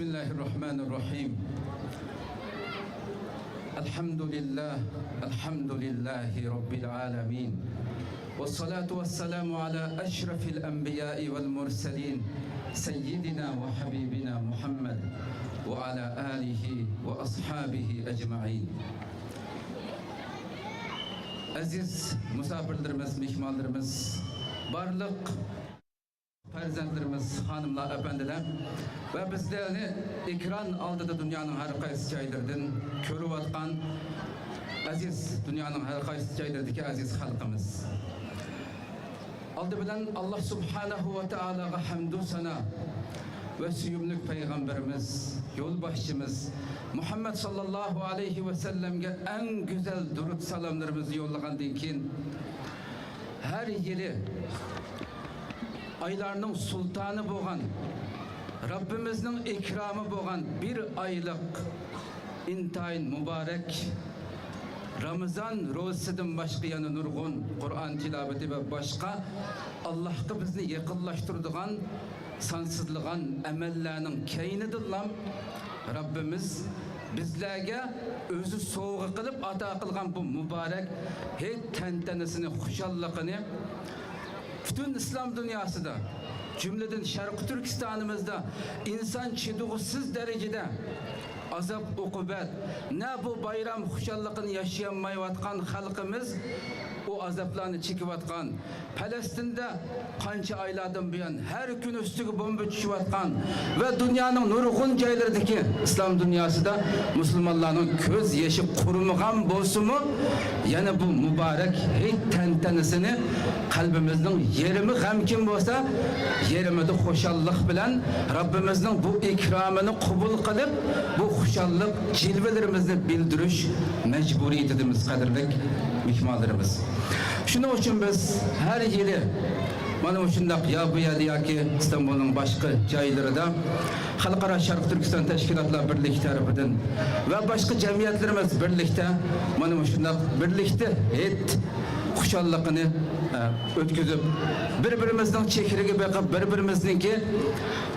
Bismillahirrahmanirrahim. Elhamdülillahi Rabbil alemin. Vessalatu vesselamu ala eşrefil enbiya'i vel murselin. Seyyidina ve Habibina Muhammed ve ala alihi ve ashabihi ecma'in. Aziz misafirlerimiz, mehmanlarımız, barlık farzandlarımız, hanımlar, efendiler ve bizlerni ekran aldıda dünyanın her qaysı joylaridan ko'rib atgan aziz dünyanın her qaysı joylaridagi aziz xalqimiz. Aldı bilan Allah subhanahu ve taolaga hamdu sana ve suyumlik peygamberimiz, yol başçımız Muhammed sallallahu aleyhi ve sellem'ge en güzel durut salamlarımızı yollagandan keyin her yili aylarının sultanı boğan, Rabbimizin ikramı boğan bir aylık intayin mübarek Ramazan rozasidan başka yana nurgun Kur'an tilaveti ve başka Allah'a bizni yakınlaştırdıgan sansızlıgan emellerinin keynidirlam Rabbimiz bizlerge özü soğuğu kılıp ata kılgan bu mübarek hiç tentenesini, huşallıkını bütün İslam dünyası da cümleden Şarkı Türkistan'ımızda insan çiğdugusuz derecede azap ukubet ne bu bayram huşallıkını yaşayamayvatkan halkımız o azaplarını çekivatkan Palestin'de kança aylardan buyan her gün üstüge bomba düşüvatkan ve dünyanın nurgun joylaridagi İslam dünyası da Müslümanların köz yaşı kurumugan bolsumu yani bu mübarek hiç tentenesini kalbimizin yerimi gamkin bolsa yerimizde hoşallık bilen Rabbimizin bu ikramını kubul kılıp bu hoşallık cilvelerimizni bildiriş mecburiyetimiz kadirlik mihmanlarımız. Şunun için biz her yili mana şundaq ya bu ya ki İstanbul'un başka joylarida Xalqaro Şarkı Türkistan Teşkilatlar Birliği tarafından ve başka cemiyetlerimiz birlikte mana şundaq birlikte hit xuşallıqını ötküzüp birbirimizden çekirigi bakıp birbirimizdeki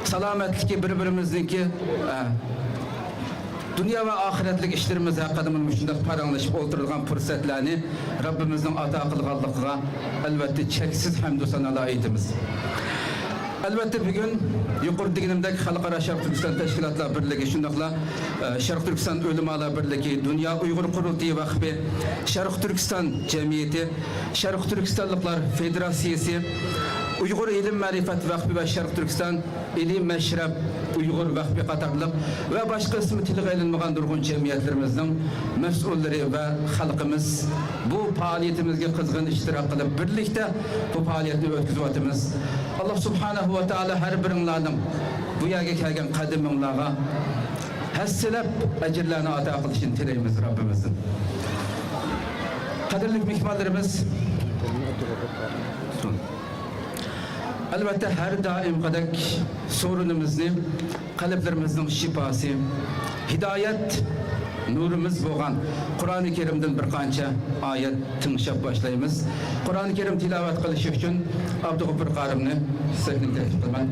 salametliki birbirimizdeki dünya ve ahiretlik işlerimiz hakkında şunday paranlaşıp oturulgan fırsatlarını Rabbimizin ata kılganlıqına elbette çeksiz hamdü sanalar aytimiz. Elbette bugün yukarıdagidek Xalqaro Şarkı Türkistan Teşkilatlar Birliği şundaqla Şarkı Türkistan Ulemalar Birliği, Dünya Uygur Kurultayı Vakfı, Şarkı Türkistan Cemiyeti, Şarkı Türkistanlıklar Federasyası, Uygur İlim Marifet Vakfı ve Şarkı Türkistan İlim Meşrep Uygur Vakfı Katarlık ve başka ismi tilgə ilinmegan durgun cemiyetlerimizin mesulleri ve halkımız bu faaliyetimizde kızgın iştirak kılıp birlikte bu faaliyetini ötküzüvatımız. Allah subhanahu ve taala her birinlarının bu yerge kelgen kadimimlarga hasselep ecirlerini ata kılışını tileyimiz Rabbimizin. Kadirlik mihmallerimiz elbette her daim kadar sorunumuzni kalplerimizin şifası hidayet nurumuz boğan Kur'an-ı Kerim'den bir kança ayet tınışıp başlayımız. Kur'an-ı Kerim tilavet kılışı için Abdülgafur Karim'ni sahne teklif kılman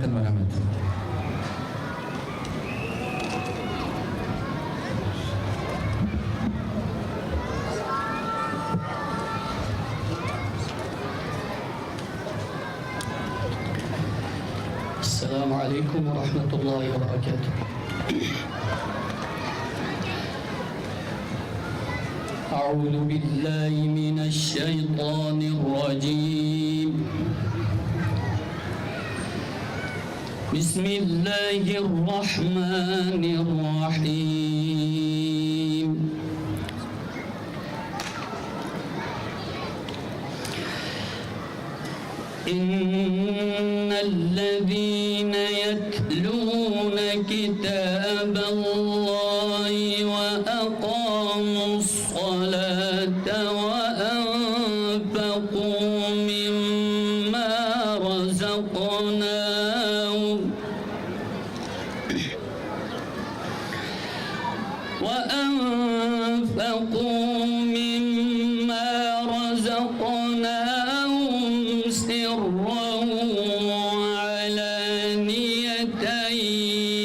Esselamu Aleyküm ve Rahmetullahi ve Berekatuhu. Euzu billahi mineşşeytanirracim. Bismillahirrahmanirrahim. İnnellezîne yetlûne kitâballâhi ve aqâmu's-salâte ve enfekû mimmâ razaqnâhum سرا وعلانية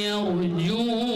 يرجون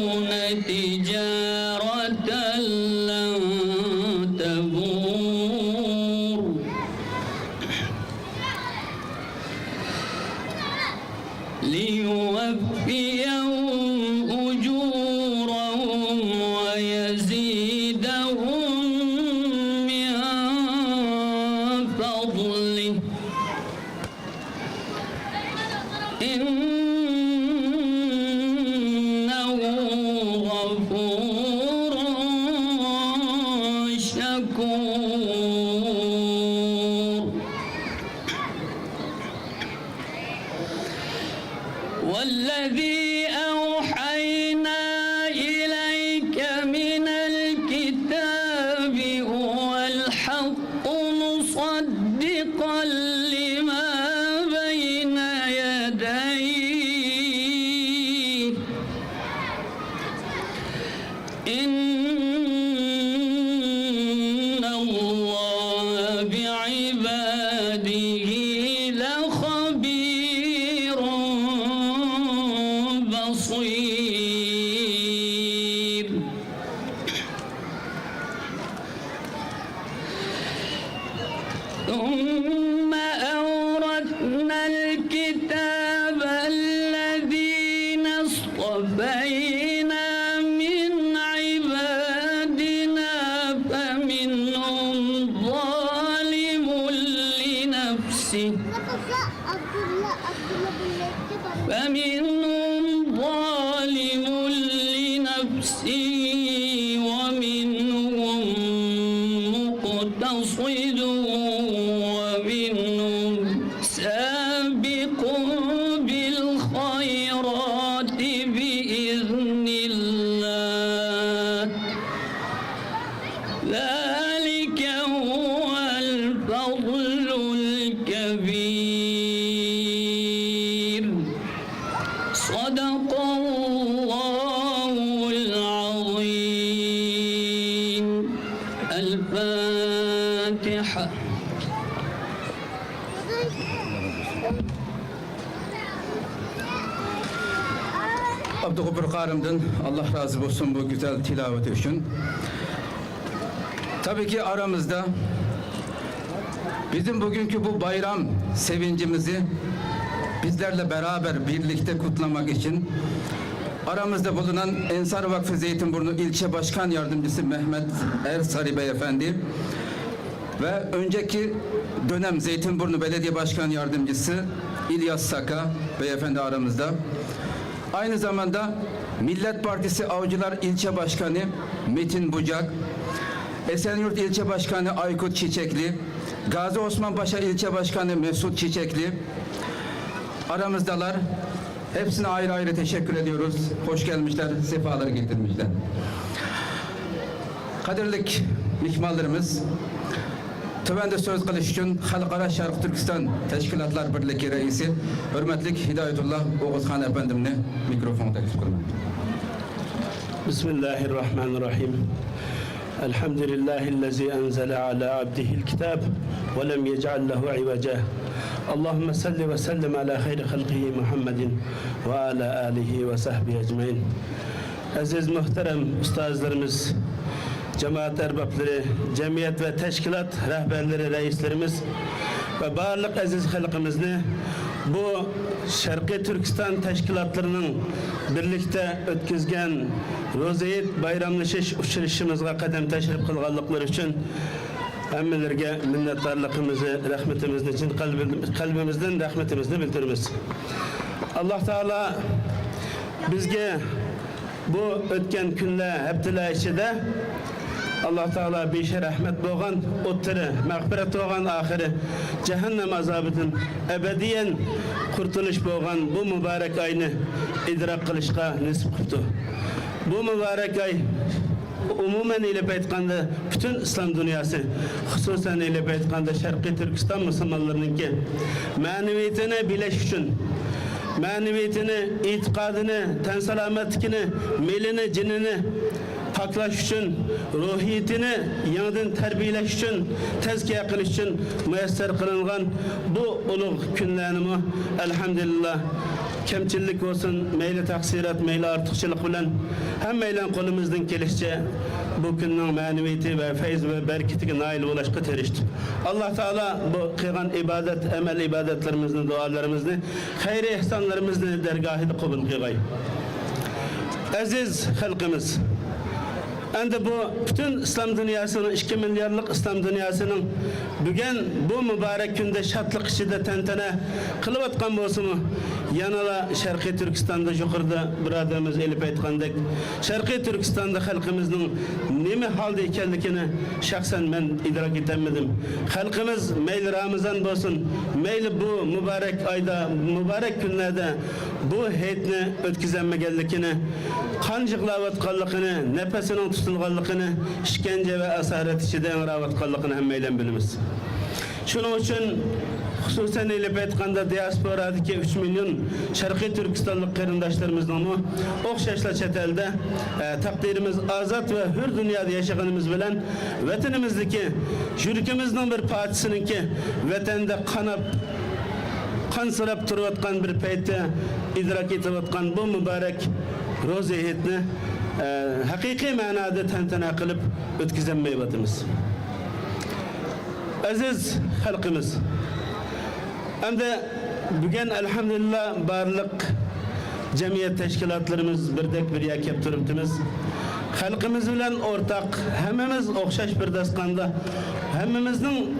غفور شكور والذي أوحينا إليك من الكتاب هو الحق مصدقا لما بين يديه إن الله بعباده لخبير بصير ثم أورثنا الكتاب الذين اصطفينا من عبادنا فمنهم ظالم لنفسه ومنهم مقتصد ومنهم سابق بالخيرات بإذن الله ذلك هو الفضل الكبير صدق الله العظيم الفاتحة Abdülgafur Karım'dan Allah razı olsun bu güzel tilaveti için. Tabii ki aramızda bizim bugünkü bu bayram sevincimizi bizlerle beraber birlikte kutlamak için aramızda bulunan Ensar Vakfı Zeytinburnu İlçe Başkan Yardımcısı Mehmet Ersari Beyefendi ve önceki dönem Zeytinburnu Belediye Başkan Yardımcısı İlyas Saka Beyefendi aramızda. Aynı zamanda Millet Partisi Avcılar İlçe Başkanı Metin Bucak, Esenyurt İlçe Başkanı Aykut Çiçekli, Gazi Osman Paşa İlçe Başkanı Mesut Çiçekli aramızdalar. Hepsine ayrı ayrı teşekkür ediyoruz. Hoş gelmişler, sefalar getirmişler. Kadirlik mihmallarımız, tövende söz kılış için Halkara Şarkı Türkistan Teşkilatlar Birliği Reisi hürmetlik Hidayetullah Oğuzhan Efendim'le mikrofonu teklif kılmak. Bismillahirrahmanirrahim. Elhamdülillahi'llezî enzele ala abdihil kitab ve lem yec'al lehu iveca. Allahümme salli ve sellem ala hayri halqihi Muhammedin ve ala alihi ve sahbihi ecmaîn. Aziz muhterem ustazlarımız, cemaat erbapları, cemiyet ve teşkilat rehberleri, reislerimiz ve barlık aziz halkımızı bu Şarkı Türkistan teşkilatlarının birlikte ötküzgen Rozayit bayramlaşış uçuruşumuzga kadem teşrif kılganlıkları için emmelerge minnettarlığımızı, rahmetimiz için kalbimizden rahmetimizni bildirimiz. Allah Teala bizge bu ötken günle heptila içinde Allah Teala beşe rahmet boğan, ottırı, mağfiret boğan ahiri, cehennem azabıdın ebediyen kurtuluş boğan bu mübarek ayını idrak kılışka nisip kıptı. Bu mübarek ay umumen ile beytkanda bütün İslam dünyası, hususen ile beytkanda Şarkı Türkistan Müslümanlarının ki maneviyetine bileş için, maneviyetini, itikadını, ten selametlikini, milini, cinini paklaş için, ruhiyetini yanından terbiyeleş için, tezkiye kılış için müyesser kılıngan bu ulug günlerimi elhamdülillah kemçillik olsun, meyli taksirat, meyli artıkçılık bilen hem meylen kolumuzdan gelişçe bu günün maneviyeti ve feyz ve bereketine nail ulaşkı terişti. Allah Teala bu kıygan ibadet, emel ibadetlerimizin, dualarımızı, hayri ihsanlarımızı dergahide kabul kıygay. Aziz halkımız, Endi bu bütün İslam dünyasının 2 milyarlık İslam dünyasının bugün bu mübarek günde şatlık içinde tentene kılıp atkan bolsun mu? Yanala Şarkı Türkistan'da yukarıda birademiz elip aytgandek Şarkı Türkistan'da halkımızın neme halde ekenligini şahsen ben idrak edemedim. Halkımız meyli Ramazan bolsun, meyli bu mübarek ayda, mübarek günlerde bu heyetini ötküzenmegenlikini, kanjıklavatkanlıkını, nefesinin tutulganlıkını, işkence ve asaret içinde enravatkanlıkını hemmeylen bilimiz. Şunun için hususen elip aytkanda diasporadaki 3 milyon Şarkı Türkistanlık kırındaşlarımızdan mı okşaşla çetelde takdirimiz azat ve hür dünyada yaşaganımız bilen vatanimizdeki jürkimizden bir partisinin ki vatanda kanap kansırap turvatkan bir peyte idrak etivatkan bu mübarek roz ehitini hakiki manada tantana kılıp ötküzenmeyvatımız. Aziz halkımız, hem de bugün elhamdülillah barlık cemiyet teşkilatlarımız birdek bir yakıp turuptimiz. Halkımız bilen ortak, hemimiz okşaş bir daskanda, hemimizin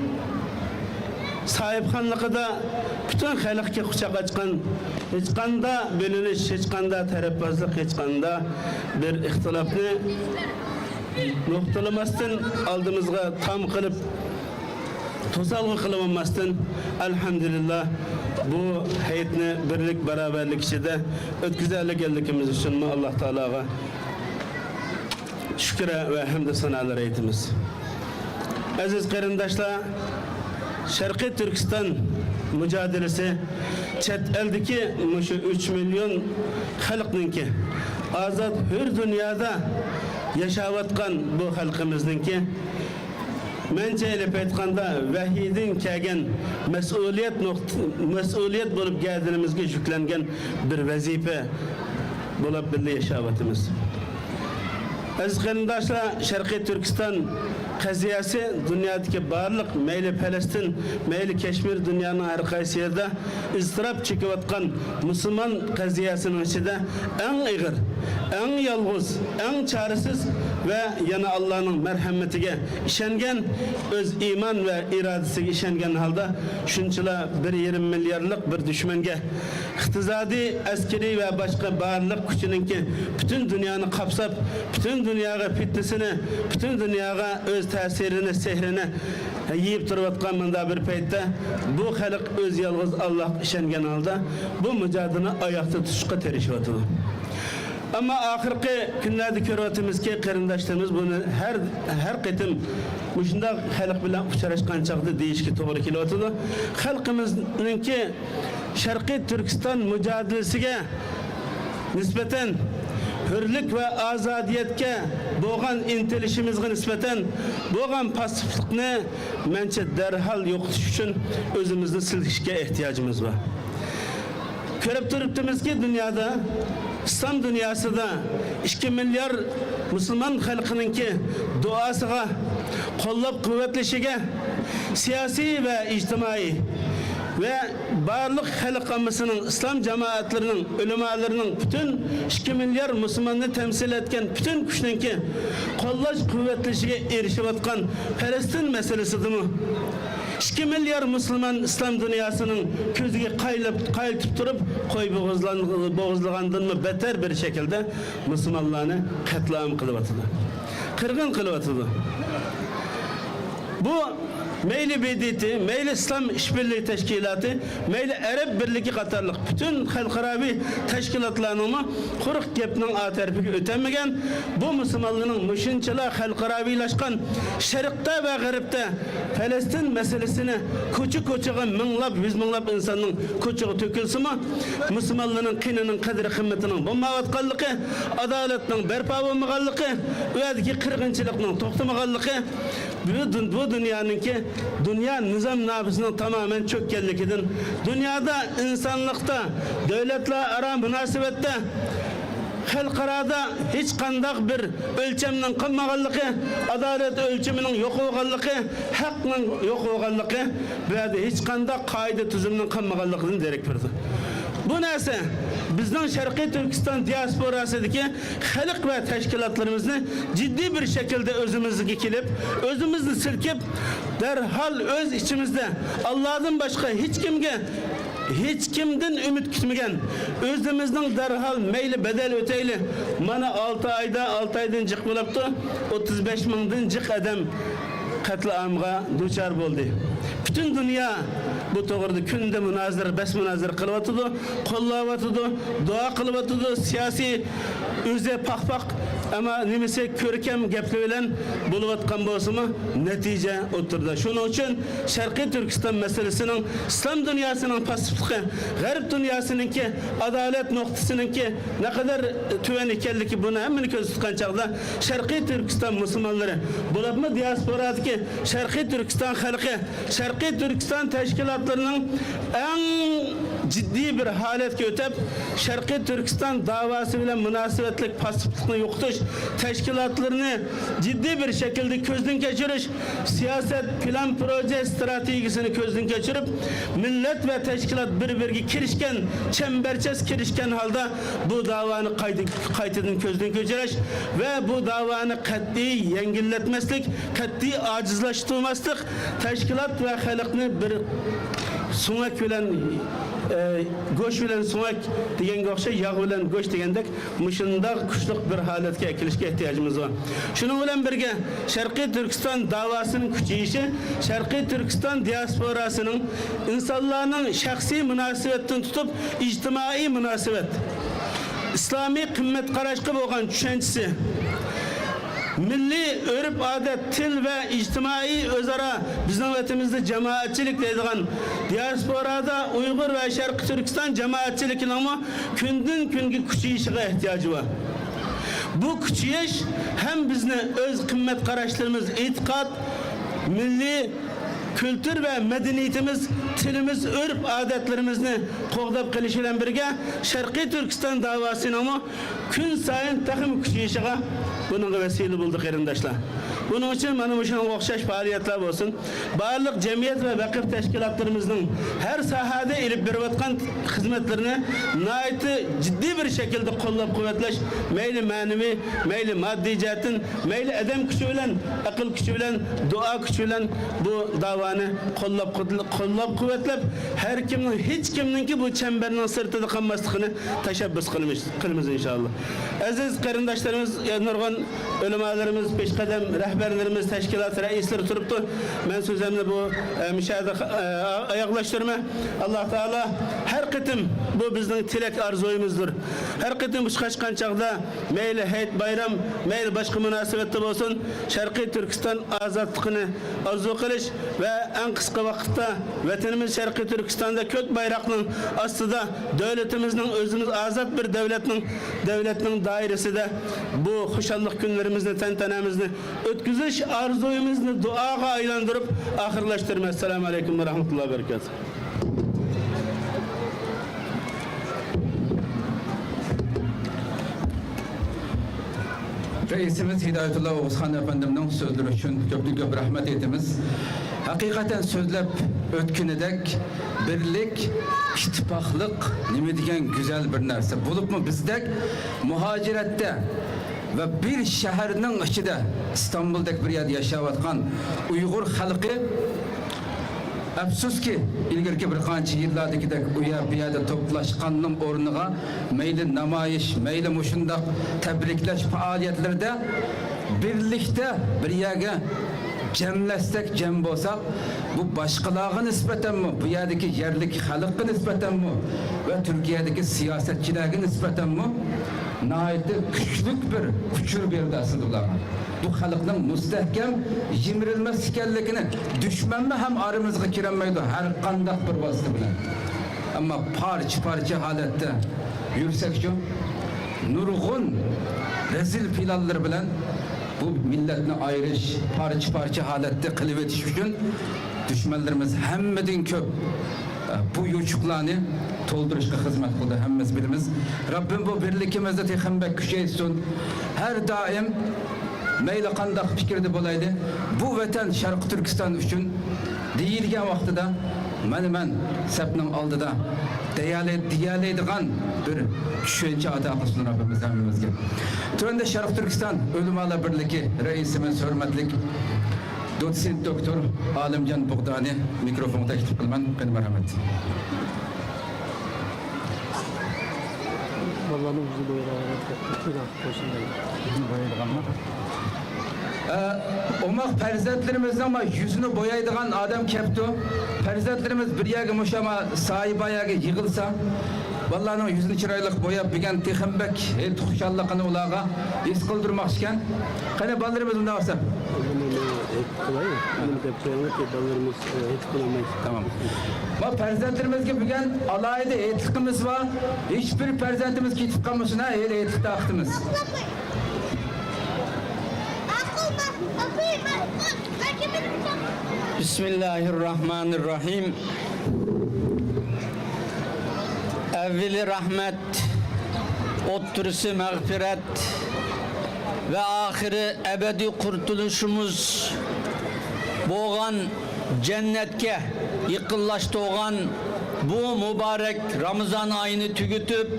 sahiphanlığı da bütün halkı kucak açkan, hiç kanda bölünüş, hiç kanda terepbazlık, hiç kanda bir ihtilafını noktalamasın aldığımızga tam kılıp tuzalgı kılınmasın. Elhamdülillah bu heyetini birlik beraberlik içinde ötküzerlik geldikimiz için Allah Teala'ya şükre ve hamd sanalar eytimiz. Aziz kardeşler, Şarkı Türkistan mücadelesi chet eldeki 3 milyon halkınki azat hür dünyada yaşavatkan bu halkımızınki mence elip aytkanda vahidin kelgen mesuliyet bolup geldiğimizge yüklengen bir vazife bolup birlikte yaşavatımız. Aziz kardeşler, Şarkı Türkistan kaziyası dünyadaki barlık meyli Palestin, meyli Keşmir dünyanın her kaysi yerde ızdırap çekivatkan Müslüman kaziyasının içinde en ıgır, en yalğız, en çaresiz ve yana Allah'ın merhametine işengen, öz iman ve iradesiga işengen halda şunçala 1,20 milyarlık bir düşmenge iqtisadi, askeri ve başka barlık gücününki bütün dünyanı kapsap, bütün dünyaya fitnesini, bütün dünyaya öz tesirini, sehrini yiyip duruvatkan mında bir peytte bu halk öz yalğız Allah işengen halda bu mücadele ayakta tutuşqa terişivatıdı. Ama ahirki günlerde körüvatımız ki karındaşlarımız bunu her kıtım müşündak halk bilen uçaraşkan çağda değişki doğru kilovatıdı. Halkımızın ki Şarkı Türkistan mücadelesiga nispeten hürlük ve azadiyetke boğan intilişimizge nispeten boğan pasiflikni mence derhal yokutuş için özümüzni silkişke ihtiyacımız var. Körüp duruptumuz ki dünyada İslam dünyası da 2 milyar Müslüman halkının ki duasıga, kollap kuvvetleşige, siyasi ve ictimai ve barlık halkımızın, İslam cemaatlerinin, ulemalarının bütün 2 milyar Müslümanını temsil etken bütün güçlerin ki kollaş kuvvetleşige erişivatkan Palestin meselesidir mi? 2 milyar Müslüman İslam dünyasının közüge kayıltıp durup koy boğuzlığandın mı beter bir şekilde Müslümanlarını katliam kılıvatıdı. Kırgın kılıvatıdı. Bu meyli BDT, meyli İslam İşbirliği Teşkilatı, meyli Arap Birliği Katarlık bütün halkaravi teşkilatlarının kuruk gepinin aterpiki ötemegen bu Müslümanlığının müşinçala halkaravilaşkan Şerik'te ve Garip'te Palestin meselesini koçuğa minglap, yüz minglap insanın koçuğa tökülsün mü? Müslümanlığının kininin kadri kıymetinin bulmavatkallığı, adaletinin berpa olmagallığı, ödeki kırgınçılıkının toktamagallığı, bu dünyanın ki dünya nizam nabısının tamamen çökkenlikidir. Dünyada insanlıkta, devletle ara münasebette, halkarada hiç kandak bir ölçeminin kılmagallığı, adalet ölçeminin yok olgallığı, hakkının yok olgallığı ve hiç kandak kaide tüzümünün kılmagallığı derek verdi. Bu neyse bizden Şarkı Türkistan diasporasındaki halk ve teşkilatlarımızı ciddi bir şekilde özümüzü dikilip, özümüzü silkip, derhal öz içimizde Allah'tan başka hiç kimden ümit kütmegen, özümüzden derhal meyli bedel öteyli, mana 6 aydan cık bulaptı, 35 mingden cık adam katliamga duçar boldu. Bütün dünya bu toğırda günde bes münazir kılıvatıdı, kollavatıdı, dua kılıvatıdı, siyasi üze pak ama nimese körkem gepli bilen buluvatkan bolsumu netice oturdu. Şunun için Şarkı Türkistan meselesinin İslam dünyasının pasifliği, Garip dünyasının ki adalet noktasının ki ne kadar tüven ikelli bunu hemen göz tutkan çağda Şarkı Türkistan Müslümanları bulapma diasporadaki Şarkı Türkistan halkı, Şarkı Türkistan teşkilatlarının en ciddi bir halet götüp Şarkı Türkistan davası ile münasebetlik pasifliğini yoktuş teşkilatlarını ciddi bir şekilde gözden geçiriş, siyaset, plan, proje, stratejisini gözden geçirip millet ve teşkilat birbirine kirişken, çemberçes kirişken halde bu davanı kayıtedin gözden geçiriş ve bu davanı kat'i yengilletmezlik, kat'i acizlaştırmazlık teşkilat ve halkını bir sunak bilen göç bilen sunak degen okşa yağ bilen göç degендek muşunda güçlük bir haletke ekilişke ihtiyacımız var. Şunun bilen birge Şarkı Türkistan davasının küçüyüşü, Şarkı Türkistan diasporasının insanların şahsi münasebetten tutup ictimai münasebet, İslami kıymet karaşkı bolgan düşüncesi, milli örüp adet, til ve ictimai özara bizden vetimizde cemaatçilik deydiğen diasporada Uygur ve Şarkı Türkistan cemaatçilikinin ama günden günge küçüyüşüne ihtiyacı var. Bu küçüyüş hem bizne öz kıymet karaşlarımız, itikat, milli kültür ve medeniyetimiz, tilimiz, örf adetlerimizini qoğdap qilishiyla birge Şarkı Türkistan davasını ama gün sayın takım küçüyüşüne bunun vesile bulduk erindaşlar. Bunun için benim için okşaş faaliyetler olsun. Bağlılık cemiyet ve vakıf teşkilatlarımızın her sahada ilip berbatkan hizmetlerini naiti ciddi bir şekilde kollap kuvvetleş, meyli manevi, meyli maddi cihetin, meyli edem küçüğüyle, akıl küçüğüyle, dua küçüğüyle bu davanı kollap kuvvetlep her kimnin, hiç kimnin ki bu çemberinin sırtıda kalmasını teşebbüs kılımız inşallah. Aziz karındaşlarımız, nurgan ölemalarımız, peşkadem rehberlerimiz, teşkilat reisleri turuptu. Ben sözümle bu müşahede ayaklaştırma. Allah Teala her kıtım bu bizden tilek arzuyumuzdur. Her kıtım bu çıkaçkan çağda meyli heyt bayram, meyli başka münasebette olsun Şarkı Türkistan azatlıkını arzu kılış ve en kısa vakitte vatanımız Şarkı Türkistan'da kök bayrakının aslında devletimizin özümüz azat bir devletinin dairesi de bu hoşallık günlerimizni, tentenemizni ötküzüş arzuyumuzni duaga aylandırıp ahırlaştırma. Esselamu Aleyküm ve Rahmetullahi ve Berekatuhu. Reisimiz Hidayetullah Oğuzhan Efendimiz'in sözleri için köp rahmet etimiz. Hakikaten sözlep ötkünedek birlik, ittifaklık nime degen güzel bir narsa. Bulup mu bizdek muhacirette ve bir şehirinin içinde İstanbul'daki bir yerde yaşayatkan Uygur halkı afsus ki ilgirki bir qancha yillardagidek uya biyada toplaşkanның o'rniga meyli namoyish, meyli mushundaq tabriklash faoliyatlarida birlikte bir yerga cemleşsek, cem bolsak bu başkalarına nispeten mi, bu yerdeki yerlik halkı nispeten mi ve Türkiye'deki siyasetçilerine nispeten mi nahayeti küçük bir dasıdırlar. Bu halkın müstehkem yimirilmez ikenligini düşman mı hem aramızga kiremeydi her kandak bir vasıta bilen. Ama parça halette yürüsek şu nurgun rezil filallar bilen bu milletini ayrış parça halette kılıp etiş üçün düşmanlarımız hemmedin köp bu yoçuklarını tolduruşka hizmet kıldı hemmemiz bilimiz. Rabbim bu birlikimizde tehembek küçeysin. Her daim meyli kandak fikirde bulaydı. Bu vatan Şarkı Türkistan üçün deyilgen vaxtıda men sepning oldida deyaleydigan bir düşünce ata kılsın Rabbimiz hemimizge. Törende Şarkı Türkistan Ölümalar Birliği reisimiz hürmetlik Doçent Doktor Alimcan Buğdani mikrofonu teklif kılman benim merhamet. Omak perzentlerimizden ama yüzünü boyaydıgan adam kepti. Perzentlerimiz bir yagi muşama sahibi ayagi yığılsa vallahi onun yüzünü çıraylık boyap bigen tihembek tuhşallakını ulağa his kıldırmakşken kane ballarımız bunda olsa tamam. Ma perzentlerimizge bigen alayda etikimiz var. Hiçbir perzentimiz kitip kamusuna etikte aktımız. Bismillahirrahmanirrahim. Evveli rahmet, otturusu mağfiret ve ahiri ebedi kurtuluşumuz boğan cennetke yıkıllaştı olan bu mübarek Ramazan ayını tükütüp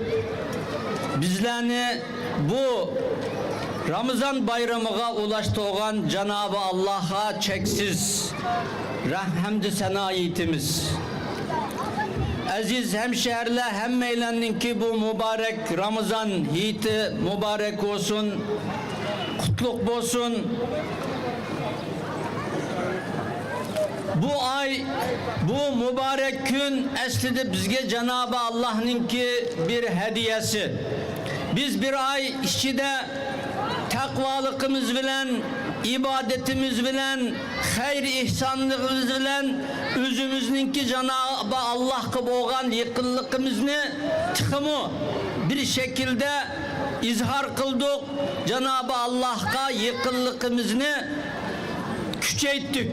bizlerini bu Ramazan bayramıga ulaştı olan Cenab-ı Allah'a çeksiz hamdü sena etimiz. Aziz hemşehriler hemmeylenin ki bu mübarek Ramazan hiti mübarek olsun, kutluk olsun. Bu ay, bu mübarek gün aslında bizge Cenab-ı Allah'ın ki bir hediyesi. Biz bir ay içinde takvalığımız bilen, ibadetimiz bilen, hayır ihsanlığımız bilen, özümüzünki Cenab-ı Allah'a boğan yakınlığımızı tıkımı bir şekilde izhar kıldık. Cenab-ı Allah'a yakınlığımızı küçeyttik.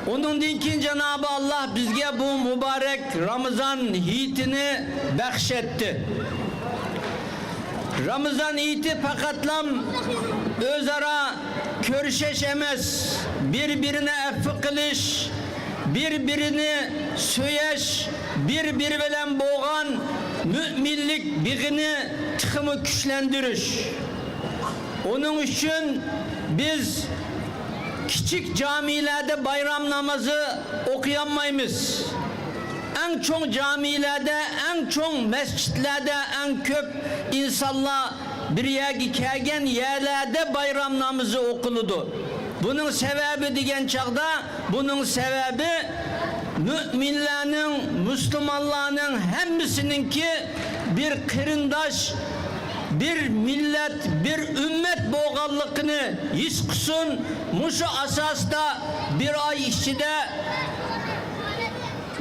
Onun için Cenab-ı Allah bizge bu mübarek Ramazan hitini bahşetti. Ramazan iti fakatlam özara körüşeş emez, birbirine effi kılış, birbirini söyleş, birbiri bilen boğan müminlik birini tıkımı güçlendiriş. Onun için biz küçük camilerde bayram namazı okuyamayız. En çok camilerde, en çok mescitlerde, en köp insanlar bir yere kelgen yerlerde bayram namazı okuludu. Bunun sebebi diyen çağda, bunun sebebi müminlerin, Müslümanların hemisininki bir kırındaş, bir millet, bir ümmet boğallığını yıskısın. Muşu asasta bir ay içinde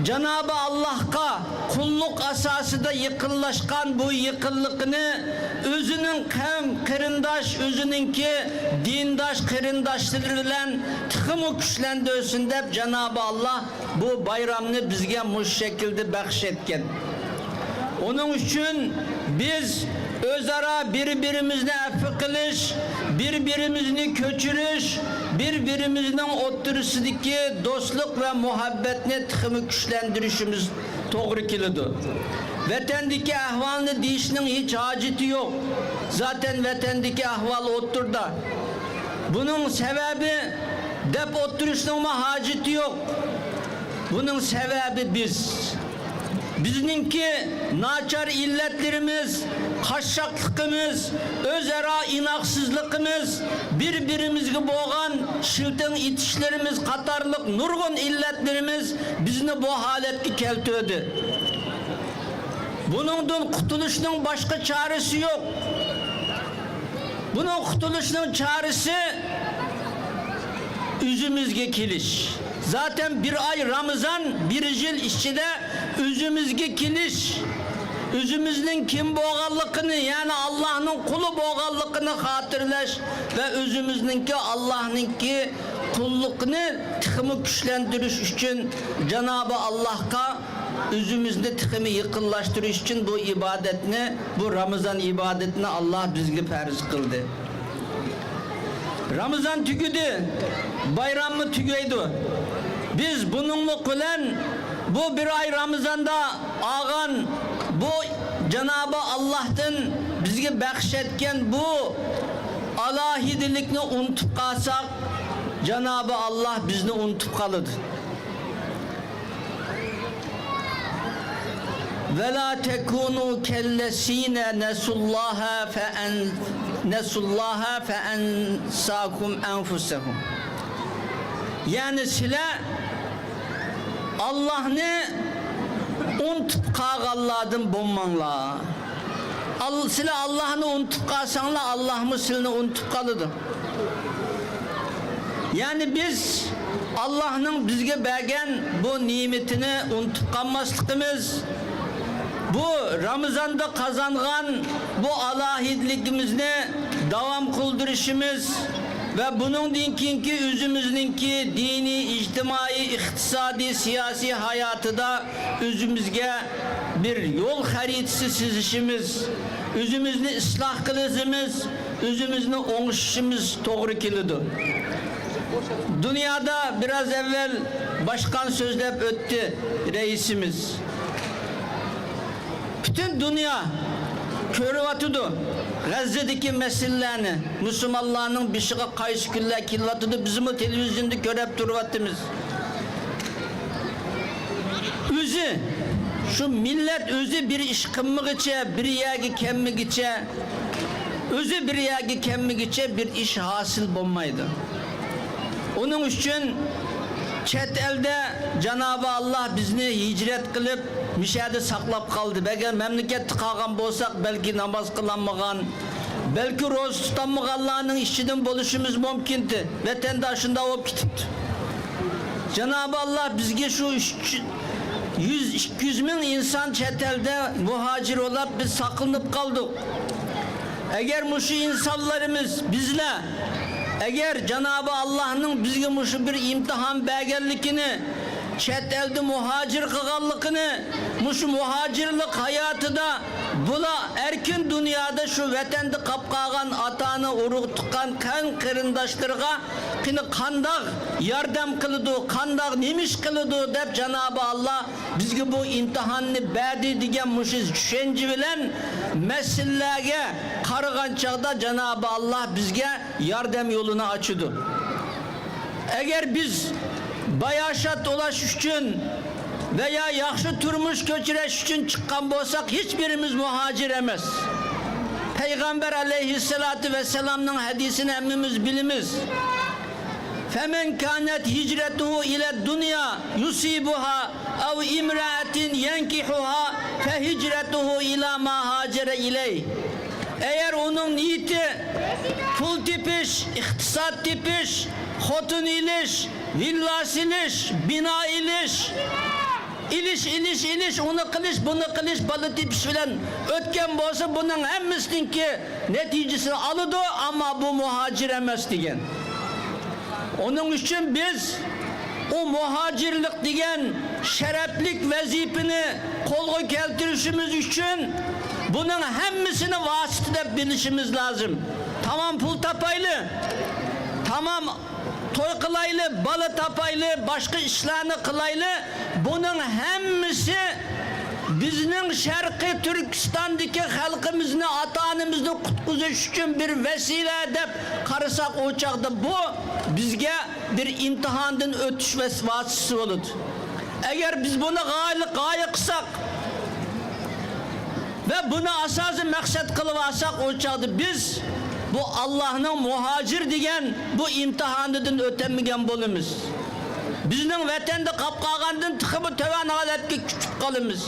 Cenab-ı Allah'a kulluk asasında yıkıllaşkan bu yıkıllığını özünün kavm kırındaş, özününki dindaş kırındaşlarıyla tıkımı güçlendirsin de Cenab-ı Allah bu bayramını bizge bu şekilde bahşetken. Onun için biz özara birbirimizle effi kılış, birbirimizini köçürüş, birbirimizden oturusundaki dostluk ve muhabbetini tıkımı güçlendirişimiz doğru kılıdı. Vatandaki ahvalını değişinin hiç haceti yok. Zaten vatandaki ahval oturda. Bunun sebebi dep oturuşunun haceti yok. Bunun sebebi biz. Bizninki naçar illetlerimiz, kaşşaklıkımız, özera inaksızlığımız, birbirimizgi boğan şıltın itişlerimiz, katarlık, nurgun illetlerimiz bizni bu haletki keltödü. Bunun kurtuluşunun başka çaresi yok. Bunun kurtuluşunun çaresi üzümüzge kiliş. Zaten bir ay Ramazan bir yıl içinde üzümüzge kiliş. Üzümüzün kim boğallığını yani Allah'ın kulu boğallığını hatırlaş ve özümüzünki Allah'ınki kulluğunu tıkımı güçlendiriş için Cenab-ı Allah'a özümüzde tıkımı yıkıllaştırış için bu ibadetini, bu Ramazan ibadetini Allah bizge farz kıldı. Ramazan tüküdü, bayram mı tüküydü? biz bununla bilen bu bir ay Ramazan'da ağan bu Cenab-ı Allah'tan bizge bahşetken bu alahidilikni unutup kalsak Cenab-ı Allah bizni unutup kalıdı. Ve la tekunu kellesine nesullaha fe ensakum enfusehum. Yani sizler Allah'ını unutup kalgalladın bulmanla. Sizler Allah'ını unutup kalsanlar Allah mı sizini unutup kalıdı. Yani biz Allah'ın bizge bergen bu nimetini unutup kalmaslıkımız, bu Ramazan'da kazangan bu alahidlikimizni devam kıldırışımız ve bunun dinkinki üzümüzninki dini, ictimai, iktisadi, siyasi hayatı da üzümüzge bir yol haritası çizişimiz, üzümüzni ıslah kılışımız, üzümüzni oңuşuşumuz doğru kılıdı. Dünyada biraz evvel başkan sözlep öttü reisimiz. Bütün dünya körüvatıdı. Gazze'deki meselelerini, Müslümanların bir şığa kayış güller kilvatıdı. Bizim televizyonda görüp durvattımız. Özü, şu millet özü bir iş kımmık içe, bir yagi kemmik içe, özü bir yagi kemmik içe bir iş hasıl bulmaydı. Onun için çet elde Cenab-ı Allah bizni hicret kılıp müşahede saklap kaldı. Belki memleket tıkagan bolsak belki namaz kılanmagan, belki roz tutanmaganlarının işçiden buluşumuz mümkündü. Vatandaşında olup gitipti. Cenab-ı Allah bizge şu 100-200 bin insan çet elde muhacir olup biz saklanıp kaldık. Eğer muşu insanlarımız bizle eğer Cenab-ı Allah'ın bizge muşu bir imtihan belgelikini çet elde muhacir kıgallıkını muşu muhacirlik hayatı da bula erkin dünyada şu vatanda kapkagan atanı uruk tukan kan kırındaşlarga kını kandak yardım kılıdı kandak nemiş kılıdı dep Cenab-ı Allah bizge bu imtihanını berdi digen muşu düşünce bilen meselelerge karıgan çağda Cenab-ı Allah bizge yardım yolunu açıdı. Eğer biz bayaşat ulaş için veya yaxşı turmuş köçüreş için çıkan bolsak hiçbirimiz muhacir emez. Peygamber aleyhissalatu vesselam'ın hadisini emmimiz bilimiz. Femen kanet hicretuhu ile dünya yusibuha ev imraatin yenkihuha fe hicretuhu ila ma hacere iley. Eğer onun niyeti pul tipiş, iktisat tipiş, hotun iliş, villas iliş, bina iliş, iliş, onu kılış, bunu kılış, balı tipiş filan ötken bolsa bunun hemmisinki neticesini alıdı ama bu muhacir emez diyen. Onun için biz o muhacirlik diyen şereflik vazifini kolga keltirişimiz için bunun hemmisini vasıtı bilişimiz lazım. Tamam pul tapaylı, tamam toy kılaylı, balı tapaylı, başka işlerini kılaylı, bunun hemmisi bizning Şarkı Türkistan'daki halkımızını, atanımızını kutkuzuş için bir vesile dep karısak o çağda bu bizge bir imtihandan ötüş vasıtası olur. Eğer biz bunu gaye kısak ve bunu asası maksat kılıp alsak o çağda biz bu Allah'ın muhacir diyen bu imtihandan ötemigen bolumuz. Bizning vatanda kapqagandan tıkımı töven aletki küçük kalımız.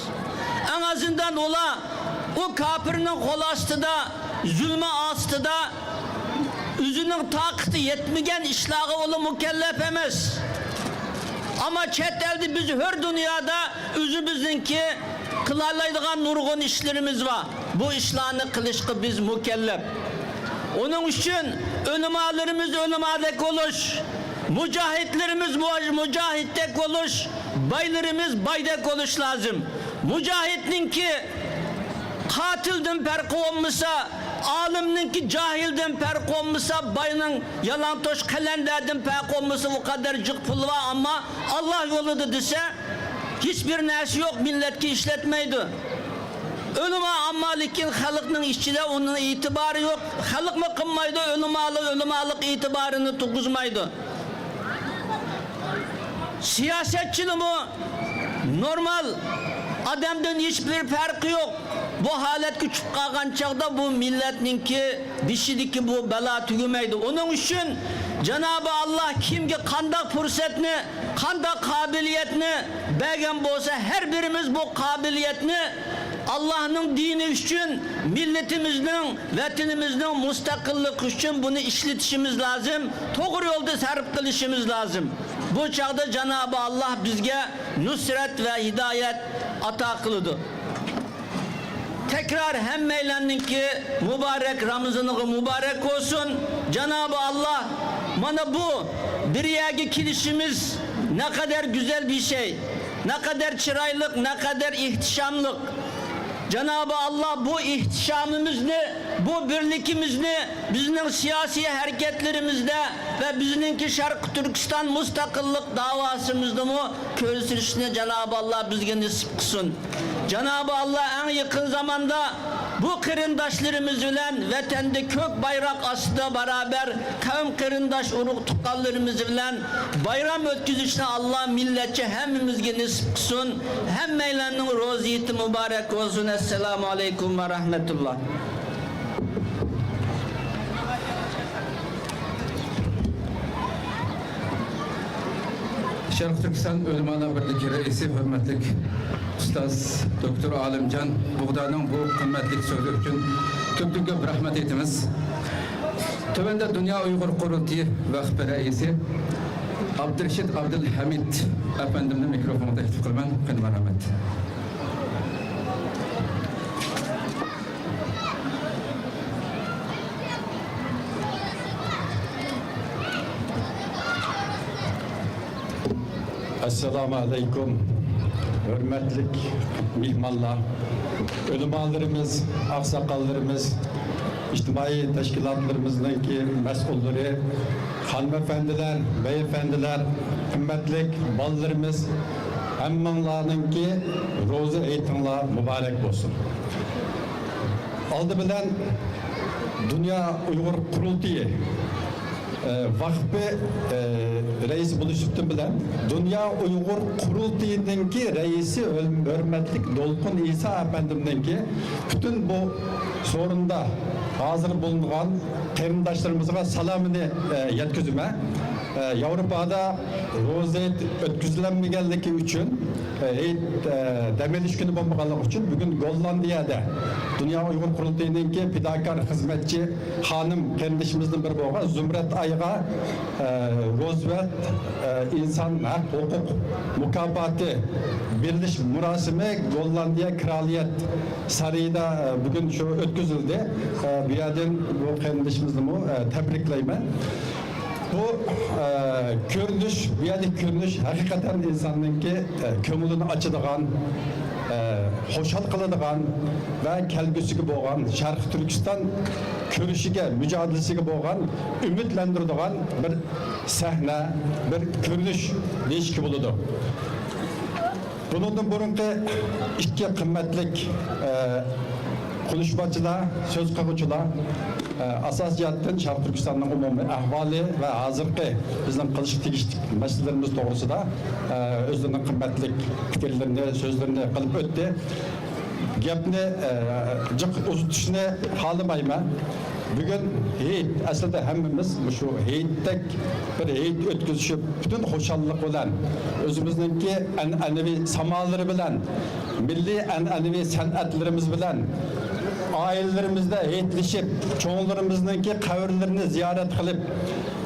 En azından ola o kafirinin kol astıda, zulme astıda üzünün takıtı yetmegen işlağı olu mükellef emez. Ama çet elde biz her dünyada üzümüzdeki kılalaydıgan nurgun işlerimiz var. Bu işlerini kılışkı biz mükellef. Onun için ölümalarımız ölümadek oluş, mücahitlerimiz mücahiddek oluş, baylarımız baydek oluş lazım. Mücahitnin ki katilden perki olmasa alimninki cahilden fark olmasa, bayının yalantoş kalenderden fark olmasa o kadarcık pul var ama Allah yoludur dese hiçbir nersi yok, milletki işletmeydi. Ölüme amma lekin halkının içinde onun itibarı yok. Halk mı kınmaydı, ölümalık itibarını tukuzmaydı. Siyasetçili mi? Normal. Adamdan hiçbir farkı yok. Bu halet küçük kalgan çağda bu milletninki dişidiki bu bela tügümeydi. Onun için Cenab-ı Allah kimge kandak fırsatını, kandak kabiliyetini bergen bolsa her birimiz bu kabiliyetini Allah'ın dini için, milletimizin, vatanimizin müstakillik için bunu işletişimiz lazım. Doğru yolda sarf kılışımız lazım. Bu çağda Cenab-ı Allah bizge nusret ve hidayet ata kılıdı. Tekrar hem meylenninki mübarek Ramazan'ı mübarek olsun. Cenab-ı Allah bana bu diryagi kilişimiz ne kadar güzel bir şey, ne kadar çıraylık, ne kadar ihtişamlık. Cenab-ı Allah bu ihtişamımızı, bu birlikimizi bizim siyasi hareketlerimizde ve bizimki Şarkı Türkistan müstakillik davasımızda mı köylüsürüşüne Cenab-ı Allah bizge nasip kılsın. Cenab-ı Allah en yakın zamanda bu kırındaşlarımız bilen vatanda kök bayrak astı beraber kavim kırındaş uruk tukallarımız bilen bayram ötküzüşüne Allah milletçe hemimizge nasip kılsın. Hem meylenin roziyeti mübarek olsun. Esselamu aleyküm ve rahmetullah. Şarkı Türkistan Ölümana Birliği Reisi hürmetlik Ustaz Doktor Alimcan Buğda'nın bu kıymetli sözü için köptüge rahmet etimiz. Tövende Dünya Uygur Kurultayı Vakfı Reisi Abdülreşit Abdülhamid Efendim'le mikrofonu teklif kılman kıyma rahmet. Esselamu Aleyküm. Hürmetlik mihmanlar, ölümalarımız, aksakallarımız, içtimai teşkilatlarımızdaki mesulleri, hanımefendiler, beyefendiler, kıymetlik ballarımız, hemmanlarınki rozu eğitimler mübarek olsun. Aldı bilen Dünya Uygur Kurultayı vakfı reis buluşuptu bilen Dünya Uygur Kurultayı'nınki reisi hürmetlik Dolkun İsa Efendim'deki bütün bu sorunda hazır bulunan terimdaşlarımıza salamını yetkizime. Avrupa'da rozet ötküzülenmegelligi üçün demeliş günü bombalık için bugün Gollandiyada Dünya Uygur Kurultayı'nınki fidakar hizmetçi hanım kendişimizden bir boğa Zümret Ayga Roosevelt insan hak hukuk mukafatı birleş murasimi Gollandiya Kraliyet Sarayı'da bugün şu ötküzüldü. Bir yerden bu kendişimizden tebrikleyme. Bu körünüş, biyadik körünüş hakikaten insanınki kömülünü açıdığan, hoşal kılıdığan ve kelgüsü gibi olan Şarkı Türkistan körüşüge, mücadelesi gibi olan, ümitlendirdiğin bir sahne, bir körünüş değişki buludu. Bunun burunki iki kıymetlik konuşmacılar, söz kavuşçular asas jihatdan Şarkı Türkistan'ın umumi ahvali ve hazırki bizden kılışık tegişlik meselelerimiz doğrusunda özlerinin kıymetlik fikirlerini, sözlerini kılıp öttü. Gepni cık uzutuşunu halımayma. Bugün heyet, aslında hemimiz şu heyettek bir heyet ötküzüşüp bütün hoşallık olan özümüzdeki annevi samaları bilen, milli annevi sanatlarımız bilen ailelerimizde heyetleşip, çoğunlarımızdaki kabirlerini ziyaret kılıp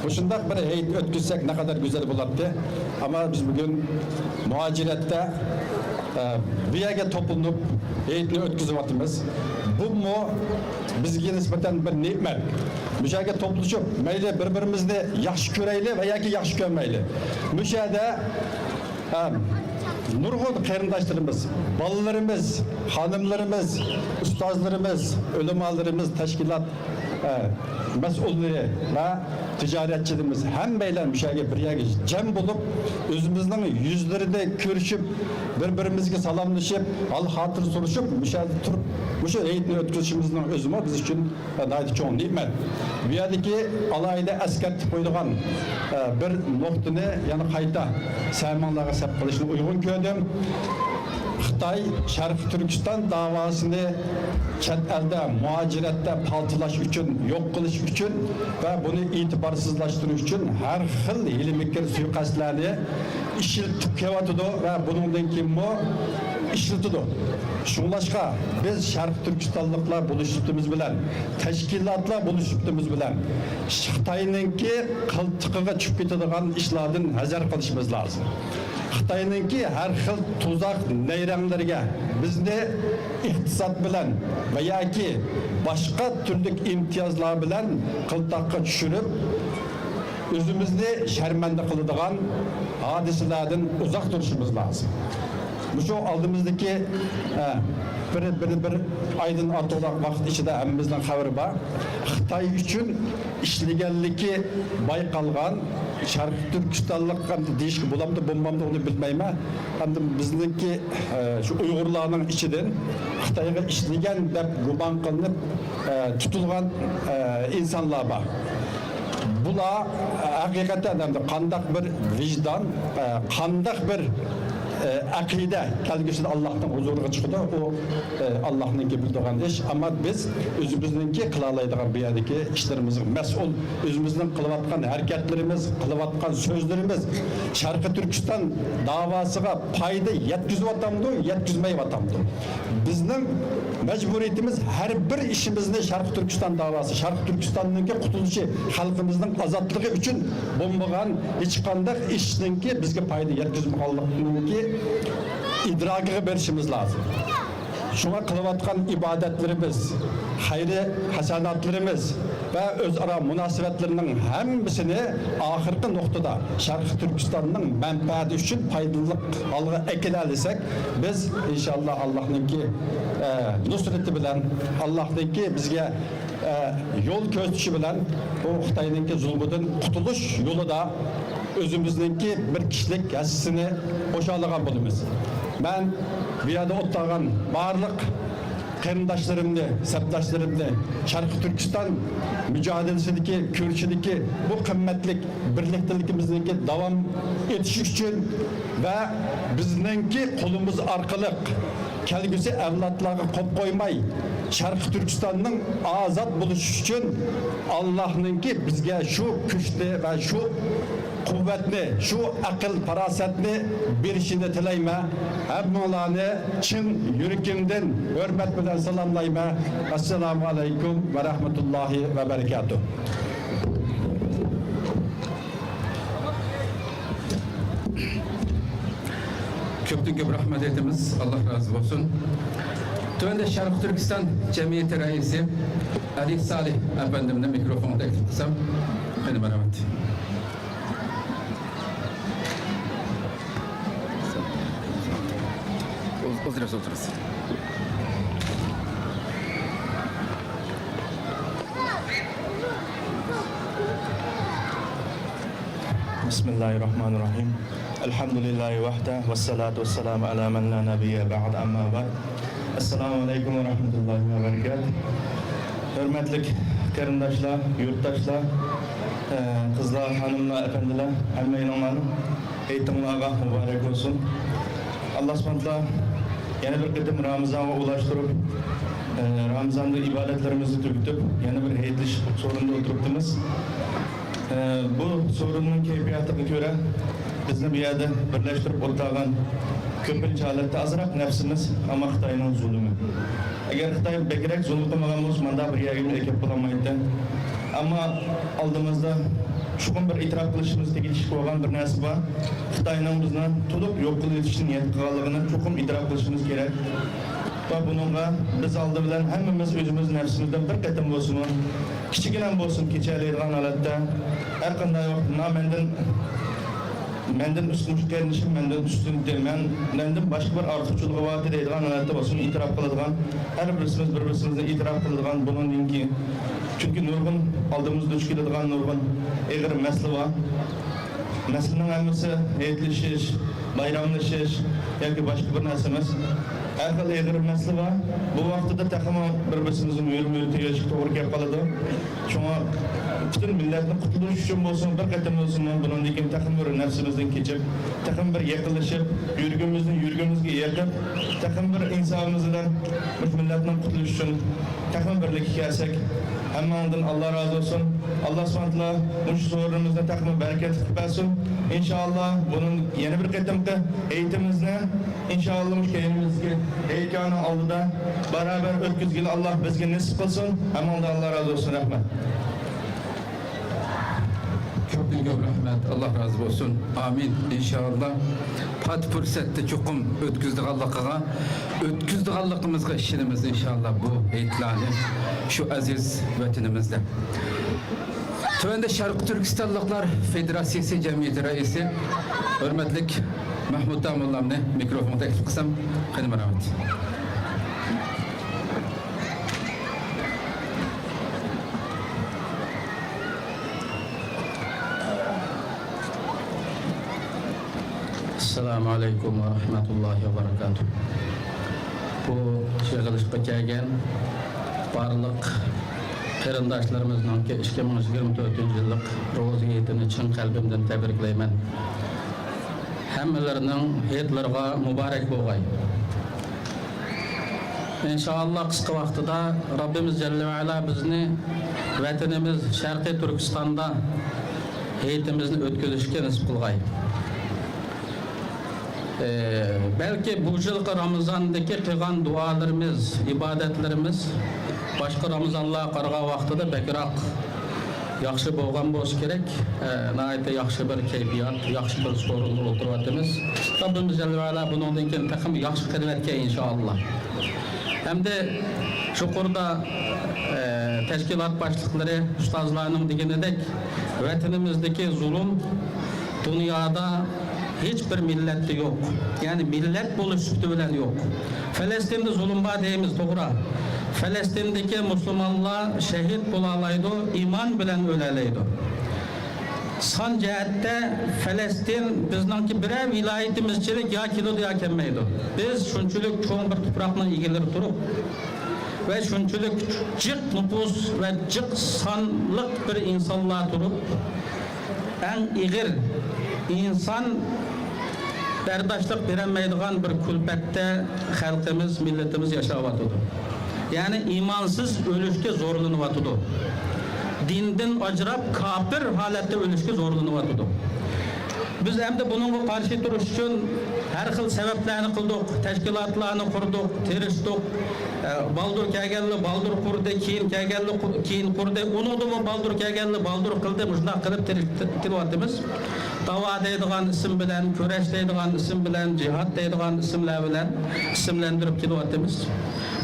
hoşundak bir heyet ötküzsek ne kadar güzel bulardı. Ama biz bugün muhacirette bir yere toplanıp heyetini ötküzüp atımız. Bu mu bizge nispeten bir nimet. Müşahede topluşup meyle birbirimizde yaxşı köreyli veya ki yaxşı görmeyli. Müşahede nurg'un qarindoshlarimiz, bolalarimiz, xonimlarimiz, ustozlarimiz, ulamolarimiz, tashkilot mas'ullari va tijoratchilarimiz hammaylar mushaga bir yerga jam bo'lib, o'zimizning yuzlarida ko'rishib, bir-birimizga salomlashib, hal xotir so'rashib, mushada turib, o'sha reydni o'tkazishimizning o'zimi biz uchun nihoyat cho'ng ne'mat. Bu yerdagi alohida askartib qo'yilgan bir nuqtani yana qayta saymonlarga sab qilishni uyg'un ko'rdim. Xitoy Sharqiy Turkiston davosini chet elda muajiratda paltilash uchun, yo'q qilish uchun va buni e'tiborsizlashtirish uchun har xil hiyla-mikr suiqasdlarni ishlatib kelyotidi va bundan keyin ishlatidi. Shunlashqa biz Sharqiy Turkistonliklar bo'lishibimiz bilan, tashkilotlar bo'lishibimiz bilan Xitoyningki qiltiqiga tushib ketadigan ishlardan hazar qilishimiz lozim. Xitoyningki har xil tuzaq nayranlarga bizni iqtisod bilan va yoki boshqa turli imtiyozlar bilan qiltaqqa tushirib, o'zimizni sharmanda qiladigan hodisalardan uzoq turishimiz lozim. Şu aldığımızdaki bir aydan ortiqroq vaqt ichida hammamizdan xabari bor. Xitoy uchun ishlaganligi bayqalgan Sharqiy Turkistonlik hamda deyishga bo'lamdi, bo'lmamdi uni bilmayman. Hamda bizningki shu Uyg'urlarning ichidan Xitoyga ishlagan deb gumon qilinib tutilgan insonlar bor. Bular haqiqatan hamda qandaq bir vijdon, qandaq bir akide kelgüsünde Allah'tan huzuruna çıkıdı. O Allah'ınki bildiğin iş. Ama biz özümüzünki kılalaydıgan bir yerdeki işlerimizin mesul, özümüzün kılıvatkan hareketlerimiz, kılıvatkan sözlerimiz Şarkı Türkistan davasına payda yetkizip atamdı, yetkizmeyi atamdı. Bizim mecburiyetimiz her bir işimizde Şarkı Türkistan davası, Şarkı Türkistan'ınki kurtuluşu, halkımızın azatlığı için bombagan hiç kandak işinki bizge payda yetkizip Allah'ınki idrakı verişimiz lazım. Şuna kılıvatkan ibadetlerimiz, hayri hasanatlarımız ve özara münasebetlerinin hemsini ahirki noktada Şarkı Türkistan'ın menfaati için faydalık algı ekilerlisek biz inşallah Allah'ınki nusreti bilen, Allah'ınki bizge yol köstüşü bilen o Xitoyningki zulmüden kurtuluş yolu da özümüzdeki bir kişilik yassısını boşalagan bulunuz. Ben bir yerde ottağın barlık qarindoshlarımni, sabdoshlarımni Sharqiy Turkiston mücadelesindeki, kurashidagi bu qimmatlik birlikteligimizniki davom etishi uchun va bizningki qo'limiz orqali kelgusi avlodlarga qo'yib qo'ymay Sharqiy Turkistonning ozod bo'lishi uchun Allohninki bizga shu kuchni va shu kuvvetni, şu akıl farasatni berishini tilayman. Hammalarni chin yurakimdan hurmat bilan salomlayman. Assalomu alaykum va rahmatullohi va barakatuh. Köpten köp rahmet etimiz. Allah razı olsun. Tövende Şarkı Türkistan Cemiyeti Reisi Ali Salih Efendim'le mikrofonu teklif kısam. Benim rahmet. Otururuz. Bismillahirrahmanirrahim. Elhamdülillahi vahde ve salatu ve selamu ala men la nebiyye ba'd amma ba'd. Assalamu alaikum ve rahmetullahi ve berekatuh. Hürmetli qarindoshlar, yurtdoshlar, qizlar, hanımlar, efendiler, hammainglarni aytimlarga muborak bo'lsin. Allah subhanahu yana bir qitim Ramazonga ulaştırıp Ramazonda ibadetlerimizni tugutib, yana bir hayitli sorunda o'tiribmiz. Bu sorunun keyfiyatiga ko'ra bizni bu yerda birlashtirib o'tirgan ko'pincha holatda azroq nafsimiz ama Xitoyning zulmi. Agar Xitoy bekrak zulm qilmagan bo'lsa, manda bir yerga kelib qolmaydi. Ammo oldimizda chuqur bir e'tirof qilishimiz tegishli bo'lgan bir narsa bor. Xitoyning bizni to'liq yo'q qilishni niyat qilganligini chuqur e'tirof qilishimiz kerak. Va bununla biz oldi bilan hammamiz o'zimiz nafsimizdan bir qatim bo'lsin, kichikina bo'lsin kechalaydigan holatda har qanday vaqt nomendan menden üstün gelişim, menden üstün menden başka bir artıqçılığı var deydigan, albatta olsun itiraf qiladigan, her birisimizni itiraf qiladigan bundan keyin. Çünkü nurgun aldığımız duch keladigan nurgun egir masala var. Masalaning hammasi aytilishish, bayramlashish yoki boshqa bir narsa emas. Her xil egir masala var. Bu vaqtida taxmin bir-birimizning yo'l-yo'l tegishga to'g'ri kelib qoladi. Shunga bütün milletning qutulushi uchun bo'lsin, bir qatam bo'lsin, bundan keyin taxmin bir nafsimizdan kechib, taxmin bir yaqinlashib, yurgimizga yaqin, taxmin bir insonimiz bilan bu milletning qutulushi uchun taxmin birlikka kelsak, hammadan Allah razı olsun. Allah subhanahu bu sorularımızda taxmin bereket versin. İnşallah bunun yeni bir qatamda eğitimimizni inşallah müşkeyimizga eykani aldıda beraber ötküzgili Allah bizge nasip kılsın. Hammadan Allah razı olsun. Rahmet. Çok büyük rahmet. Allah razı olsun. Amin. İnşallah. Pat fırsatda çokum ötküzdük Allah'a. Ötküzdük Allah'ımızga işimiz inşallah bu eğitlani. Şu aziz vatanimizde. Tövende Şarkı Türkistanlıklar Federasyası Cemiyeti Reisi hürmetlik Mahmud Damullam'ne mikrofonu teklif kısam. Hadi merhamet. Assalamu alaikum wa rahmatullahi wa barakatuh. Bu yig'ilishga kelgan barliq qarindoshlarimizni 2024-yillik ro'za hayitini chin qalbimdan tabriklayman. Hammalarining hayitlariga muborak bo'lg'ay. İnşallah qisqa vaqtida Rabbimiz Jalla ve Ala bizni vatanimiz Sharqiy Turkistonda hayitimizni o'tkazishga nasib qilg'ay. Belki bu yılki Ramazan'daki kılgan dualarımız, ibadetlerimiz başka Ramazanlığa qarıga vaqtida bekrak yaxşı bolgan bo'lishi kerak. Nayta yaxşı bir kayfiyat, yaxşı bir sorunlar o'tiryapmiz. Rabbimiz Jalla ve Ala bundan keyin taxim yaxşı qilib etgan inşallah. Hem de çukurda teşkilat başlıkları, ustazlarının degenidek vatanimizdeki zulüm dünyada hiçbir millette yok. Yani millet buluştuktu bilen yok. Filistin'de zulüm var deyimiz doğru. Filistin'deki Müslümanlar şehit bulalaydı, iman bilen ölelaydı. San cihette Filistin bizdeki birer vilayetimizçilik ya kilo ya kemmeydi. Biz şunçuluk çoğun bir toprakla ilgileri durup ve şunçuluk cık nüfus ve cık sanlık bir insanlar durup en igir insan berdaşlık veremeydiğin bir külbette halkımız, milletimiz yaşavatıdı. Yani imansız ölüşke zorlanıvatıdı. Dinden acırap kafir halette ölüşke zorlanıvatıdı. Biz hem de bunun karşı duruş için her xil sebeplerini kıldık, teşkilatlarını kurduk, tiriştik. Baldur kegelli, baldur kurdu, keyin kegelli, keyin kurdu. Unudu mu baldur kegelli, baldur kıldı. Muşna kılıp tiriştirvatımız. Dava deydiğen isim bilen, köreş deydiğen isim bilen, cihat deydiğen isimler bilen isimlendirip tiriştirvatımız.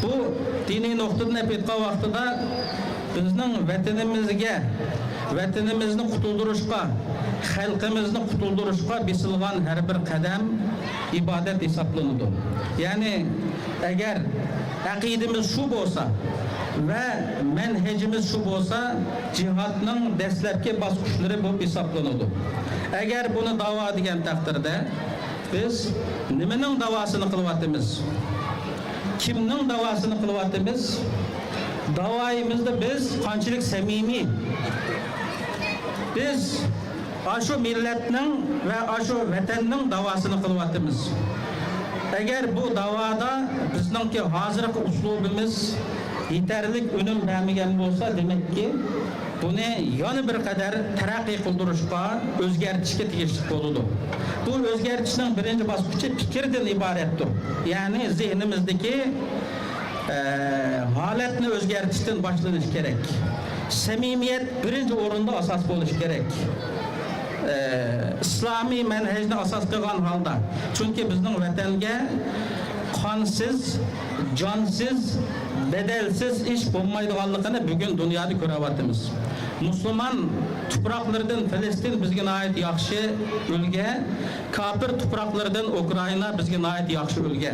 Bu dini noktadan epeytka vaxtıda bizning vatanimizga, vatanimizni qutuldurishga, xalqimizni qutuldurishga bisilgan her bir qadam ibadet hesaplanadi. Yani eğer aqidimiz şu bo'lsa ve menhecimiz şu bo'lsa, cihatning dastlabki bosqichlari bu hesaplanadi. Eğer bunu davo degan taqdirda biz nimaning davosini qilyapmiz? Kimning davosini qilyapmiz? Davayımızda biz qanchalik samimiy. Biz aşu milletning ve aşu vatanning davosini qilyapmiz. Eğer bu davada bizningki hozirgi uslubimiz yeterlik önüm bermagan bo'lsa, demek ki bunu yana bir qadar taraqqiy qildirishga, o'zgartirishga tegishli bo'ladi. Bu o'zgartirishning birinchi bosqichi fikrdan iboratdir. Ya'ni zihnimizdeki haletini o'zgartirishdan boshlanish kerak. Samimiyat birinchi o'rinda asos bo'lishi kerak. İslami menhejni asas qilgan holda. Chunki bizning vatanga qonsiz, jonsiz, bedelsiz ish bo'lmaydiganligini bugun dunyoda ko'ryapmiz. Müslüman topraklardan Filistin bizge ait yaxşı ülke, kafir topraklardan Ukrayna bizge ait yaxşı ülke.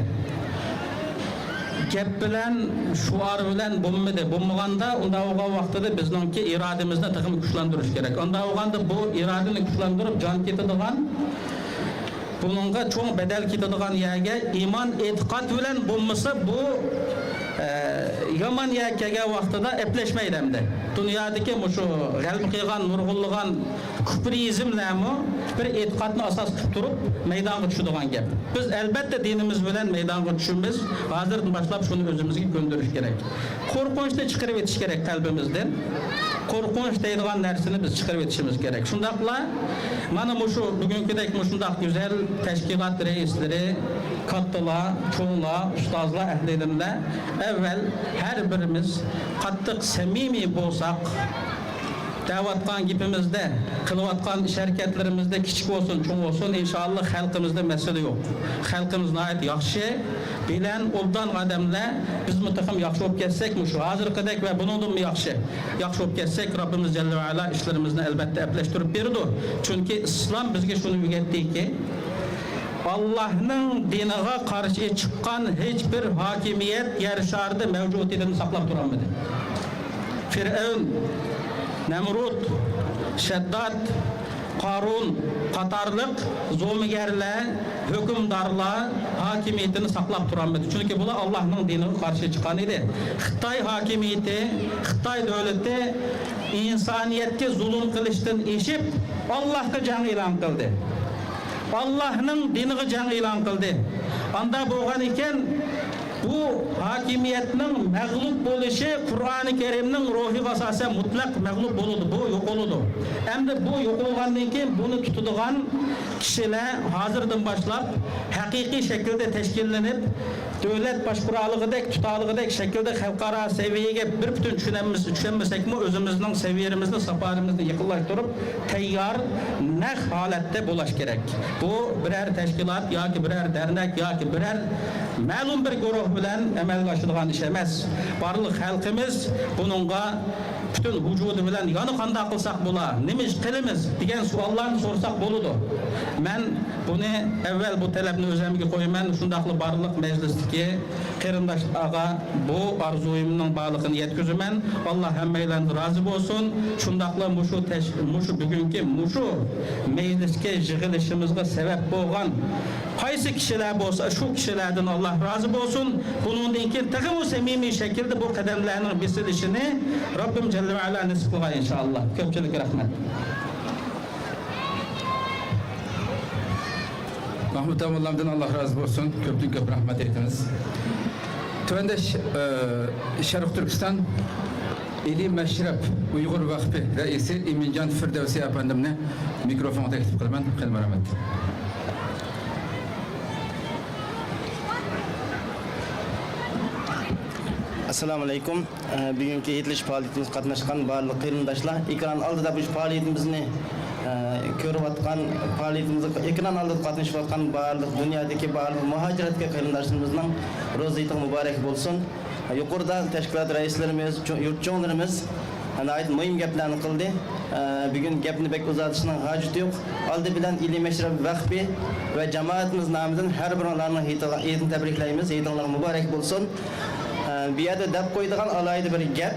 Gap bilen, şuar bilen bulmadı. Bulmaganda onda oğa vaqtida bizningki irademizni taqim kuchlandirish kerak. Onda oğanda bu iradeni kuchlantirib jon ketadigan, bununla çoğun bedel ketadigan yerge iman etiqat bilen bulmasa bu yaman yerkege vaqtida epleşmeydi hem de. Dünyadaki şu galb qilgan, nurg'unlagan küfrizmlarmi bir etiqatni asas tutup meydanga tushadigan gap. Biz elbette dinimiz bilen meydanga tushimiz. Hozirdan boshlab shuni o'zimizga ko'ndirish kerak. Qo'rqinchni chiqarib etish kerak qalbimizdan. Korkunç deydigan narsani biz chiqarib etishimiz kerak. Shundaqla mana shu bugünkidek shundaq güzel teşkilat reisleri, kattalar, çoğunlar, ustozlar, ahli ilmlar evvel her birimiz qattiq samimiy bo'lsak, davatkan gipimizde, kılıvatkan iş hareketlerimizde küçük olsun, çoğun olsun inşallah halkımızda mesele yok. Halkımız nayet yaxşı, bilen oldan adamlar biz mutlaka yaxşı olup geçsek mi şu hazır kadek ve bunun mu yaxşı? Yaxşı olup geçsek Rabbimiz Celle ve Ala işlerimizni elbette epleştirip berdi. Çünkü İslam bizge şunu ügetti ki Allah'ın dinine karşı çıkan hiçbir hakimiyet yer şardı mevcudiyetini saklap duramadı. Firavun, Nemrut, Şeddat, Karun, Katarlık, zulmigerler, hükümdarlar hakimiyetini saklap duramadı. Çünkü bu Allah'ın dinine karşı çıkan idi. Xitay hakimiyeti, Xitay devleti insaniyetke zulüm kılıştın işip Allah'a can ilan kıldı. Allah'ın dinine can ilan kıldı. Anda boğan iken bu hakimiyetinin mağlup oluşu Kur'an-ı Kerim'nin ruhi asasen mutlak mağlup oldu. Bu yok oldu. Hem de bu yok olgandan keyin bunu tutuduğan kişiler hazırdan başlap hakiki şekilde teşkillenip devlet başkuralığıdek, tutalığıdek şekilde halkara seviyeye bir bütün düşünmesek mi özümüzün seviyemizde, safarımızda yakınlaştırıp teyyar, nek halette bulaş gerek. Bu birer teşkilat, ya ki birer dernek, ya ki birer malum bir grup bilen emel başlayan iş emez. Barlık halkımız bununla bütün vücudu bilen yanı kanda kılsak bula, nemiş kılımız diyen suallarını sorsak buludu. Ben bunu evvel bu talebini özlemge koyman, şundaklı barlık meclisteki kırındaş ağa bu arzuyumun bağlılığını yetkizümen. Allah hemmeylendi razı olsun. Şundaklı muşu bugünkü muşu mecliske yığılışımızga sebep boğan qaysı kişiler bolsa şu kişilerden Allah razı olsun. Bunun için takım samimi şekilde bu kademlerinin bisilişini Rabbim Celle ve Ala nasip kılga inşallah. Köpçülük rahmet. Mahmut Amullam'dan Allah razı olsun. Köp rahmet ettiniz. Tüvendeş Şarkı Türkistan İli Meşrep Uygur Vakfı Reisi İmincan Firdevsi Efendim'ne mikrofonu teklif kılman. Kılma rahmet. Assalamu alaikum. Bugünkü yetiliş faaliyetimiz katnaşkan barlık kıyırındaşlar. Ekran aldıda bu faaliyetimizni körüp atkan faaliyetimizi ekran aldıda katnaşıp atkan barlık dünyadaki barlık muhaciretke kıyırındaşlarımızdan rozaytı mübarek olsun. Yukarıda teşkilat reislerimiz, yurtçoğlarımız ait mühim geplerini kıldı. Bugün gepini pek uzatışının haceti yok. Aldı bilen İli Meşrep Vakfı ve cemaatimiz namıdan her birinin eğitim tebrikleyimiz. Eğitimler mübarek olsun. Bir yerde dep koyduğun alaydı bir gep.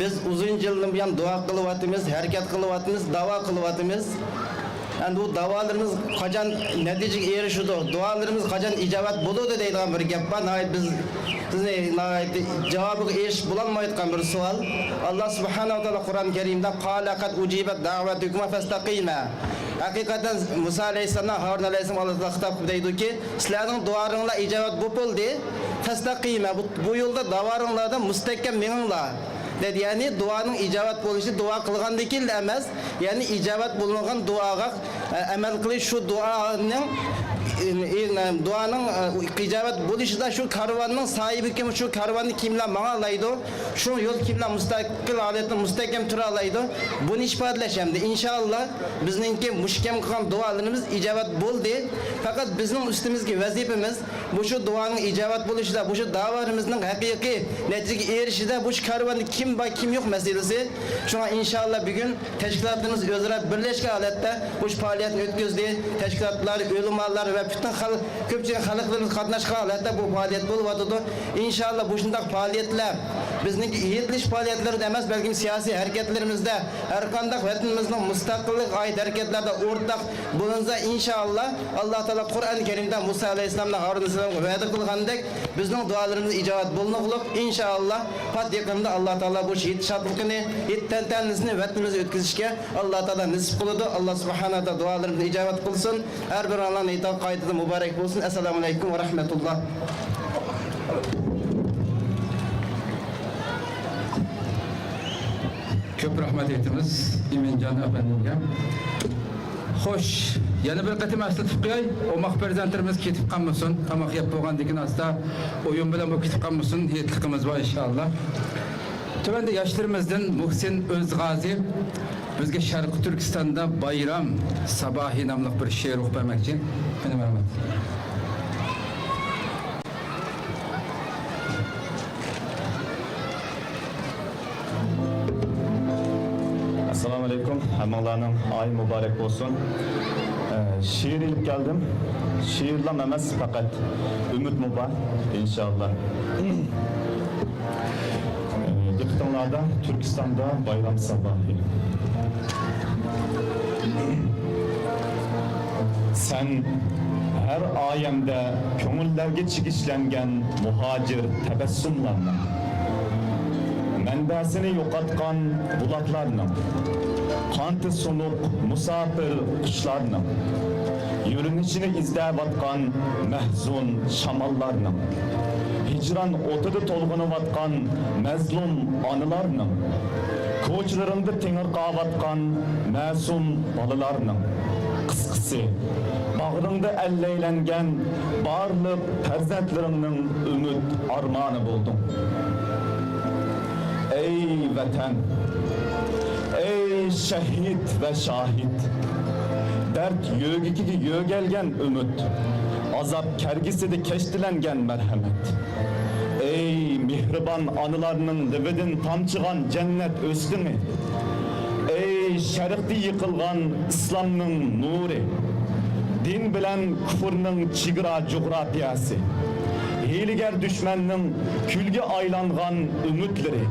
Biz uzun yıldan buyan dua kılıvatımız, hareket kılıvatımız, dava kılıvatımız. Yani bu davalarımız kaçan neticeye erişiyor, dualarımız kaçan icabet buluyor deydiğin bir gep var. Nihayet biz cevabı eş bulamaydıgan bir sual. Allah Subhanahu wa Taala Kur'an-ı Kerim'de "Kâle kad ucibet davetukuma festaqîmâ." Hakikaten Musa Aleyhisselam, Harun Aleyhisselam Allah'a hitap deydi ki, sizlerin dualarınla icabet buldu. Festaqîmâ. Bu yolda davarınlarda müstehkem meninla. Dedi yani duanın icabet buluşu dua kılgan değil emez. Yani icabet bulunan duaga emel kılış şu duanın duanın icabet buluşu da şu karvanın sahibi kim, şu karvanı kimler bağlaydı, şu yol kimler müstakil aletini müstahkem turalaydı. Bunu ispatlashemdi. İnşallah bizninki müşkem kılan dualarımız icabet buldu. Fakat bizim üstümüzdeki vazifemiz bu şu duanın icabet buluşu da bu şu davalarımızın hakiki neticeye erişide bu şu karvanı kim var kim yok meselesi. Şu an inşallah bir gün teşkilatımız özara birleşik alette bu şu faaliyetini ötküzdü. Teşkilatlar, ölümallar ve bütün köpçülük halklarımız katnaşkan alette bu faaliyet buluvatıdı. İnşallah bu şundak faaliyetler bizning yetiliş faaliyetleri demez belki siyasi hareketlerimizde erkandak vatanımızın müstakillik ait hareketlerde ortak bulunsa inşallah Allah Teala Kur'an-ı Kerim'de Musa Aleyhisselam'la Harun Aleyhisselam'a vaat kılgandek bizning dualarımız icabet bulunukluq inşallah pat yakında Allah Teala bu şehit şadlıkını tentenlisini vatanımızı ötküzüşke Allah Teala nasip kılıdı. Allah Subhanahu Teala dualarımızı icabet kılsın. Her bir Allah'ın hitap kaydı mübarek olsun. Esselamu Aleyküm ve Rahmetullah. Köp rahmet etimiz İmincan Efendim'e. Hoş, yana bir qatim aslatib qo'yay, omoq prezentlarimiz ketib qolmasin, tamoq yeb bo'lgandan asta o'yin bilan bu ketib qolmasin, niyatligimiz bor inshaalloh. Tuvanda yoshlarimizdan Muhsin O'zg'azi bizga Sharqi Turkistonda bayram sabahi nomli bir she'r o'qib bermoqchi. Mana rahmat. Assalamu alaikum. Hammalarning oy muborak bo'lsin. Şiir ilib keldim. Şiirlam emas faqat umid muborak inşallah. Diqqatinglarda Türkistan'da bayram sabahı. Sen her ayemde köngüllerge çigişlengen muhacir tebessümlarla menbasini yo'qotgan bulatlarning qanti so'nuq musafir qushlarning yo'linishini izlayotgan mahzun shamollarning hijron o'tida to'lg'inayotgan mazlum onalarning ko'chalarimda tengirqayotgan ma'sum bolalarning qisqasi bag'rimda allaylangan barliq farzandlarimning umid armoni bo'ldim. Ey vatan, ey şehit ve şahit, dert yögikiga yögelgen ümit, azap kergisidi keştilengen merhamet. Ey mihriban anılarının libidin tamçıgan cennet östünü, ey şerikti yıkılgan İslam'nın nuri, din bilen küfürnün çigira coğrafyası, hiliger düşmanның külge aylangan ümitleri,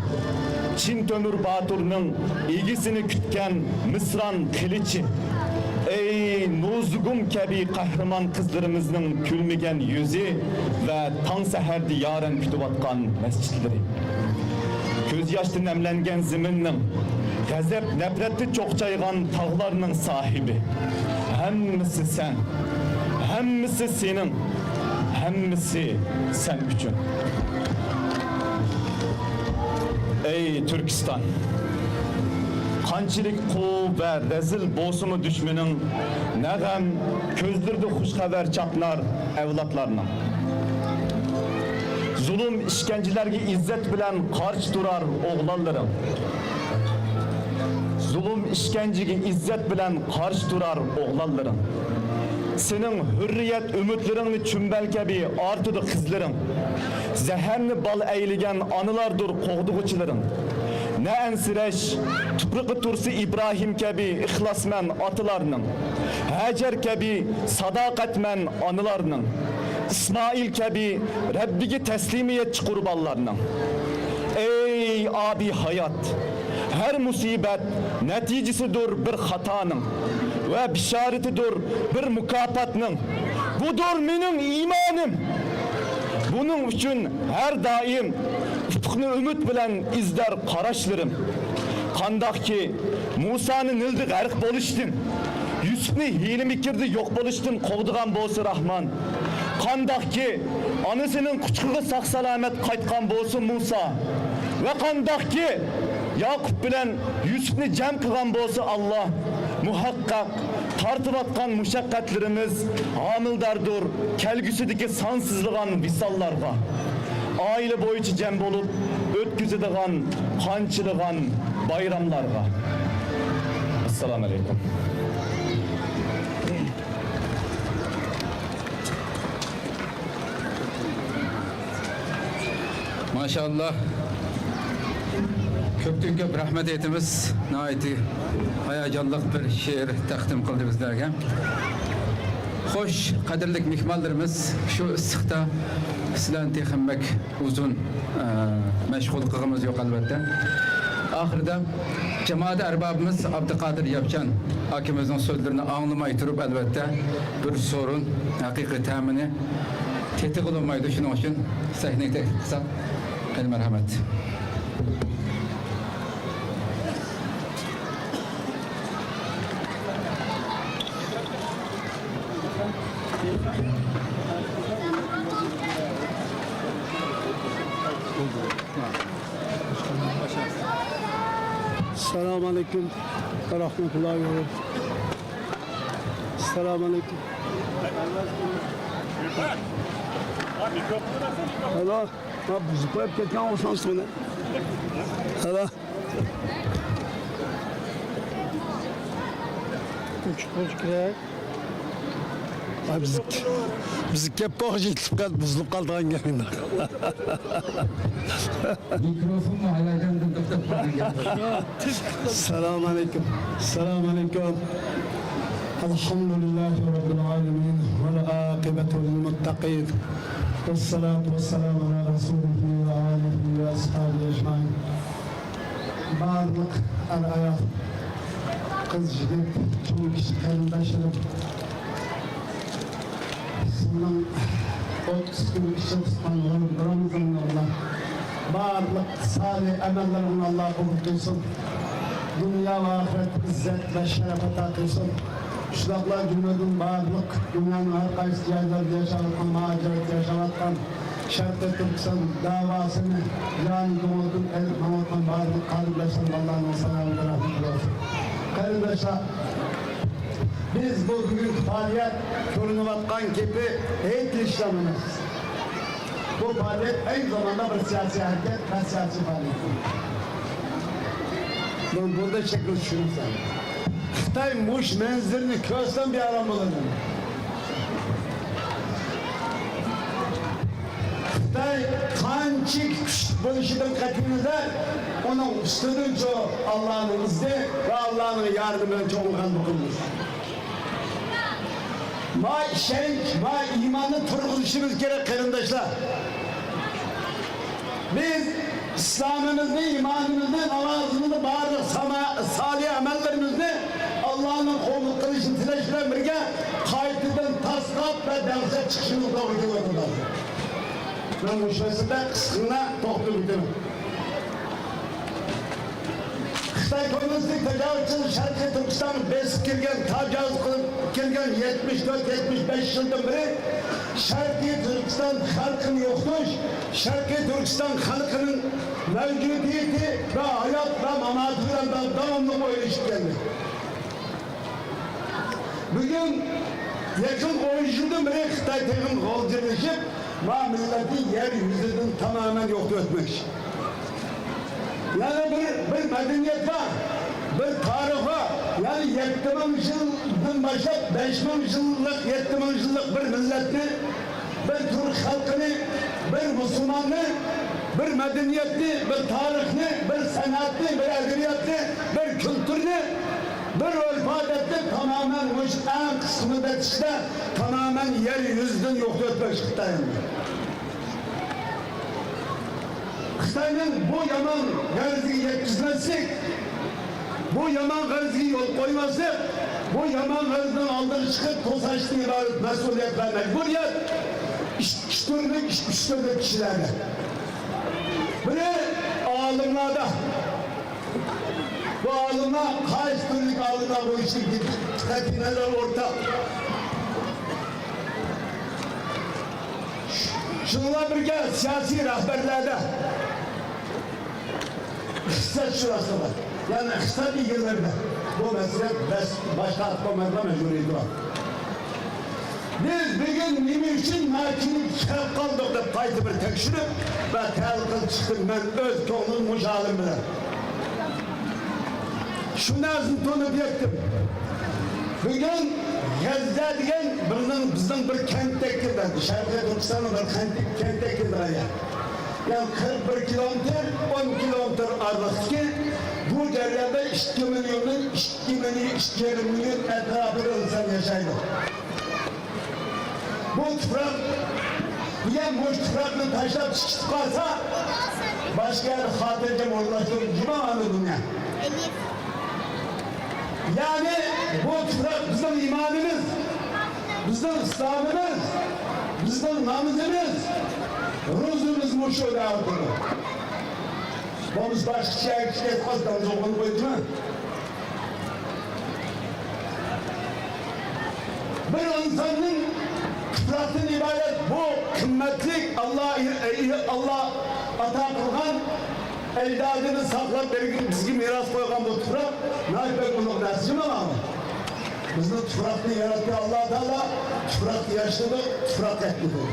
Çin Tömür Batur'nun ilgisini kütken Mısran kılıcı, ey Nuzgum kebi kahraman kızlarımızın külmegen yüzü ve tan seherdi yaren kütüvatkan mescitleri. Göz yaşlı nemlengen ziminnin, gazep nefretli çokçaygan tağlarının sahibi, hemmisi sen, hemmisi senin, hemmisi sen üçün. Ey Türkistan, qanchalik qul ve rezil bosumu düşmenin nəğəm közlerde xuş xəbər çaplar evlatlarına. Zulüm işkencelerge izzet bilen karşı durar oğlanlarım. Zulüm işkencege izzet bilen karşı durar oğlanlarım. Senin hürriyet ümitlerini çümbel kebi artıdı kızlarım. Zehenli bal eğiligen anılardır kovduğuçularım. Ne ensireş, tuprıkı tursi İbrahim kebi ihlasmen atılarının. Hacer kebi sadakatmen anılarının. İsmail kebi Rabbigi teslimiyetçi kurballarının. Ey abi hayat, her musibet neticesidir bir hatanın ve bişaretidir bir mükafatının. Budur benim imanım. Bunun için her daim ufukni ümit bilen izler qaraşlarım. Kandak ki Musa'nın nildi g'arq bolishtin, Yusuf'ni hiyli mikirdi yok bolishtin kovduğan bolsa Rahman. Kandak ki anasının kuchqig'i saq salamet qaytgan bolsa Musa. Ve kandak ki Yakup bilen Yusuf'ni cem kılgan bolsa Allah muhakkak tartıp atkan muşakkatlerimiz amildardır kelgüsüdeki sansızlıgan visallarga aile boyucu cem bolup ötküzüdügan kançılıgan bayramlarga. Assalamu alaikum. Maşallah. Köptün köp rahmet etimiz. Naiti hayacanlıq bir şiir təqdim qıldı bizlərə. Xoş, qadirlik mihmallarımız şu issiqda sizlərni texinmək uzun məşğulluğumuz yox əlbəttə. Axırda cemaat ərbabımız Abdülkadir Yapcan hakimimizin sözlerini anlamay turub əlbəttə bir sorun, haqiqi təmini tetik olunmaydı şunun için sahneyi teklif kısa. El merhamet. Selamun Aleyküm ve Rahmetullahi ve Berekatuhu. Selamun Aleyküm. Alors, vous pouvez quelqu'un au sens tourné. Alors. Bizga poq yetib qoldi, buzilib qolgan gapinglar. Mikrofonu haladan to'xtab qolgan. Assalomu alaykum. Assalomu alaykum. Alhamdulillahi robbil alamin ve aqibatu lil muttaqin. Vessalatu vesselamu ala rasulihi ve alihi ve ashabihi ecmaîn. Barlık araya kız jigit, çoğu kişi qarindoshlarım. Bunun 30 gün işe tutan Ramazan'ın Allah. Barlık salih emellerin Allah kabul kılsın. Dünya ve ahiret izzet ve şeref ata kılsın. Şulaklar cümledin barlık, dünyanın her kayısı yerlerde yaşamaktan, mahaciret yaşamaktan, Şarkı Türkistan davasını, yani doğudun elif Mahmut'tan barlık kalbleşen Allah'ın selamı ve rahmetli olsun. Kardeşler, biz bugün faaliyet turnuvatkan gibi eğitim işlemimiz. Bu faaliyet aynı zamanda bir siyasi hareket ve siyasi faaliyet. Ben burada şekil düşünürsem. Xitay muş menzirini kösten bir aram bulundu. Xitay kançık buluşudan katınızda onun üstünün çoğu Allah'ın izni ve Allah'ın yardımıyla çoğunkan dokunmuş. Ma şerif, ma imanı turguluşumuz gerek kardeşler. Biz İslam'ımızı, imanımızı, namazımızı, bağırdık, salih amellerimizi Allah'ın kolu kılıçın tileşle birge kayıtıdan taslap ve derse çıkışımız doğru gidiyorlar. Ben bu şöyle kıskına toktu bitirdim. Xitay Komünistik tecavüzçü Şarkı Türkistan'ın besip kirgen, tacavüz kılıp kirgen 74-75 yıldan beri Şarkı Türkistan halkını yokmuş, Şarkı Türkistan halkının mevcudiyeti ve hayat ve mamatlarından devamlı boyu ilişkilendi. Bugün yakın 10 yıldan beri Xitay teknik golculuğu milleti yeryüzünden tamamen yok etmiş. Yani bir medeniyet var, bir tarih var. Yani 70 yıldan başlayıp 5000 yıllık, 70 yıllık bir milletini, bir Türk halkını, bir Müslümanını, bir medeniyetini, bir tarihini, bir sanatını, bir edebiyatını, bir kültürünü, bir örf adetini tamamen en kısmı da işte tamamen yeryüzünden yok etmek Xitay'ın. Xitay'ın bu yaman gaziyi yetişmezsek, bu yaman gaziyi yol koyması, bu yaman gaziden aldırı çıkıp tosaçlı ibaret mesuliyet ve mecburiyet, iş türlük, iş güçlük kişilerde. Biri ağlımlarda, bu ağlımlar, kaç türlük ağlımlar bu işin tetineler ortak. Şununla birlikte siyasi rehberlerde İktisat şurası var. Yani iktisat ilgilerde bu mesele başka atmamada mecburiyeti var. Biz bugün nime için makinik kelp kaldık da kaydı bir tekşirip ve kelp çıktım ben öz toğunun mucalim bilen. Şunu azın tonup yettim. Bugün Gazze degan bizden bir kentdeki ben Şarkı Türkistan'ın bir kentdeki bir yer. Yani 41 kilometre, 10 kilometre aralıktaki bu deryada 2 milyonun, 2 milyon etrafında insan yaşaydı. Bu toprak, diyen bu toprakını taşlap çıkarsa başka yer hatırcam ulaşır gibi anladım ya. Yani bu toprak bizim imanımız, bizim İslam'ımız, bizim namazımız, ruzumuz muşu da ortada. Biz başka şey etmez da onu koyduk mu? Bir insanın fıtratın ibadet bu kıymetli Allah ata kılgan ecdadını saklap bir bizgi miras koygan bu tufrak ne yapacak bunu nasıl mı ama? Bizim tufrakını yarattı Allah Teala tufrak yaşlılık tufrak ettik olur.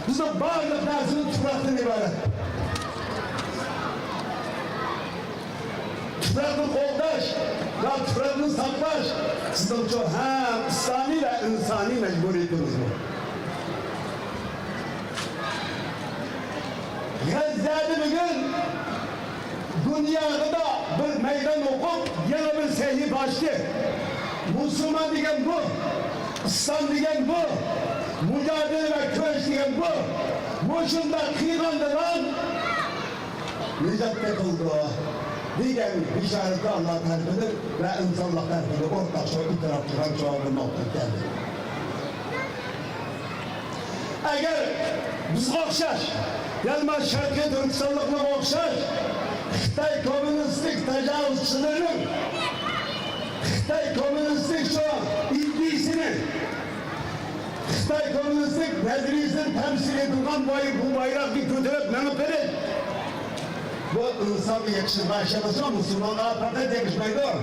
Bizim bazı dersinin tufraktan ibaret. Tufrakını koldaş, ya tufrakını saklaş. Sizin çok hem İslami ve insani mecburiyetimiz var. Gazze'de bugün dünyada bir meydan okup yana bir sehli başlı. Müslüman diyen bu, İslam diyen bu, mücadele ve köş diyen bu. Bu şunda kıymandılar, nicatte kıldı o. Diyen işareti Allah tarafıdır ve insanlık tarafıdır. Ortak şu itiraf çıkan çoğalır nokta geldi. Eğer biz okşar, yani Şarkı Türkistanlıkla okşar, Xitay komünistik tecavüzçülerin, Xitay komünistik şu ilgisini, Xitay komünistik meclisin temsil edilen bu bayrak bir götürüp menüperi, bu insan yakışır başlaması ama Müslümanlığa patat yakışmaydı o.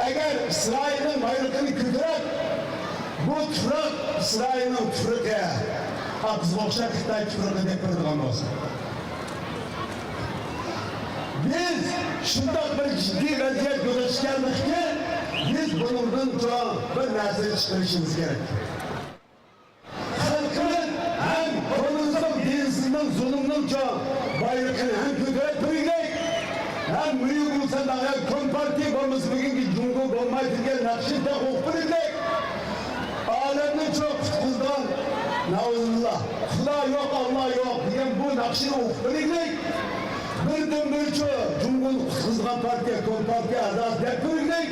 Eğer İsrail'in bayrağını götürüp, bu tufrak İsrail'in tufrak ya. Biz okşar Xitay tufrakını deklardıgan olsun. Biz şundan bir ciddi vaziyet gösterdik ki biz bunun çok bir nesil çıkarışımız gerek. Halkın hem komünizm dinsinden zulümden çok bayrağını hem götürüp büyüyecek hem büyük olsa hem komparti olması bugünkü cumhur olmayı diye nakşi de okuyacak. Alemde çok kızdan Nauzullah, Kula yok, Allah yok diyen bu nakşini okuyacak. Birden bir Cumhur Kızgan Partiye, Kompartiye azaz dekuyacak.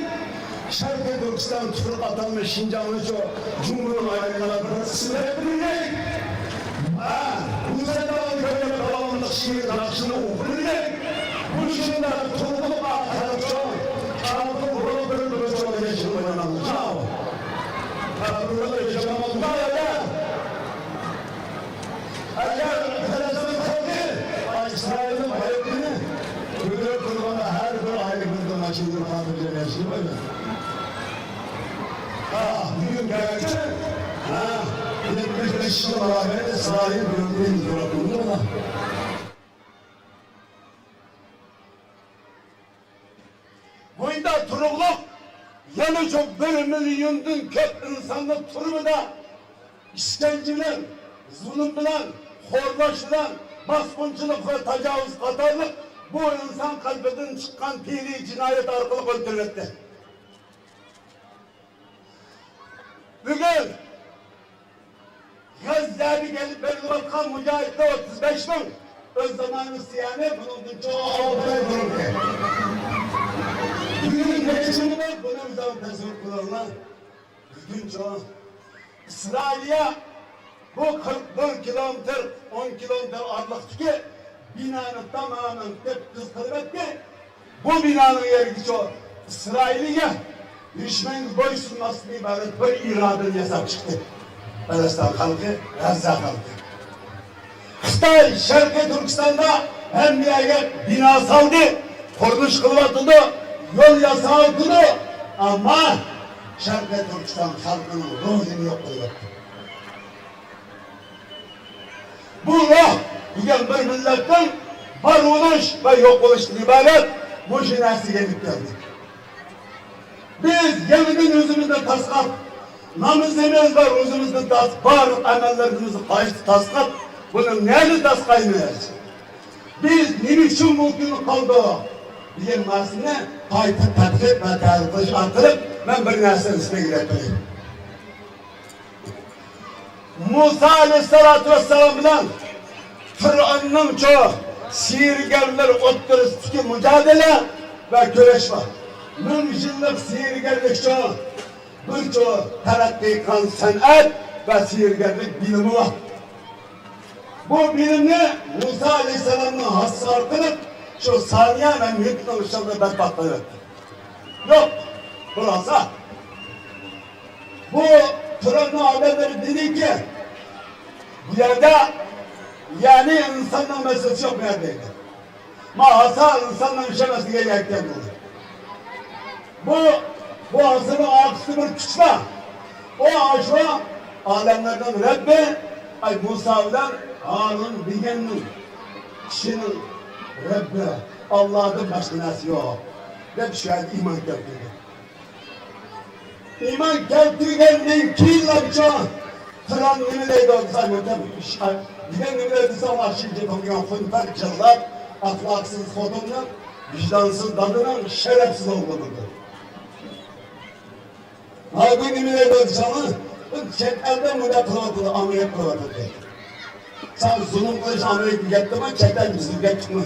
Şarkı Türkistan tufruk atanmış Şincanlı Cumhur'un ayrılarına sınırlayacak. Bu sefer böyle kalabalık şiir nakşini okuyacak. Bu şunda topluluk akarıp çağırdı burada bir çok yaşamayan anlayacak. Burada yaşamayan eğer Filistin halkı İsrail'in bayrakını göğe kurbanı her bir ayrı bir dolaşımını kaldıracak yaşlı böyle. Bugün gerekçe bir beşli beraber İsrail bölümünün bırakıldı ama bunda turukluk yani çok 1 milyondan köp insanlık turumu da işkenceler, zulüm bilen, horlaşılan, baskıncılık ve tecavüz katarlık bu insan kalbinden çıkan fiili cinayet arkalık öldürmekte. Bugün Gazze'li gelip belli bakan mücahitte 35 bin öz zamanı siyane bunun çoğu altı durumda. Bugün geçimine bunun zaman tasvir kullanılan bugün çoğu İsrail'e bu 41 kilometre, 10 kilometre aralıktaki binanın tamamen kıskırıp etti. Bu binanın yeri çoğu İsrail'e düşmanın boysunmasını ibaret bir iraden yasak çıktı. Palestin halkı, Gazze halkı. Xitoy Sharqiy Turkistonda hem bino soldi, qurilish qilyotdi, yo'l yasaldi, ammo Sharqiy Turkiston xalqining ruhini yo'q qilyapti. Bu ruh degan bir millatdan var oluş ve yok oluştan ibaret bu narsaga yetib keldik. Biz yeniden özümüzde tasqab, namazımız var özümüzde var amellerimizi qayta tasqab, bunu neyini tasqaymayız? Biz nima uchun bu kunni qoldik degan narsani qayta tadqiq va ta'rif qilish orqali men bir narsani ismga keltirayim. Musa aleyhissalatu vesselam bilan Fir'avnning çoğu sihirgarlar o'tirisidagi mücadele ve kurash var. 1000 yillik sihirgarlik çoğu bir çoğu tarakki qilgan san'at ve sihirgarlik bilimi var. Bu bilimni Musa aleyhisselamning hasar qilib şu saniye ve minutning ishida berbat qildi. Yok, burası. Bu Fir'avnning adamları dedi ki bu yerde yani insanın meselesi yok neredeydi. Mahasa insanın işemesine gerekten olur. Bu asırın akısı bir küçme. O aşağı alemlerden Rabbi Musa'dan Harun diyenin kişinin Rabbi Allah'ın başkası yok. Ve şayet iman geldi. İman geldiğinden kiyle çağ. Kıran nimeleydi o zaten Diyen nimeleydi savaş şimdi tanıyan fıntar çallar, ahlaksız kodunlar, vicdansız dadının şerefsiz olduğudur. Halbuki nimeleydi o çalı, çek elden müddet kılatılı, ameliyat kılatılı. Sen zulüm kılıç ameliyat yetti mi, çekten bizim yetti mi?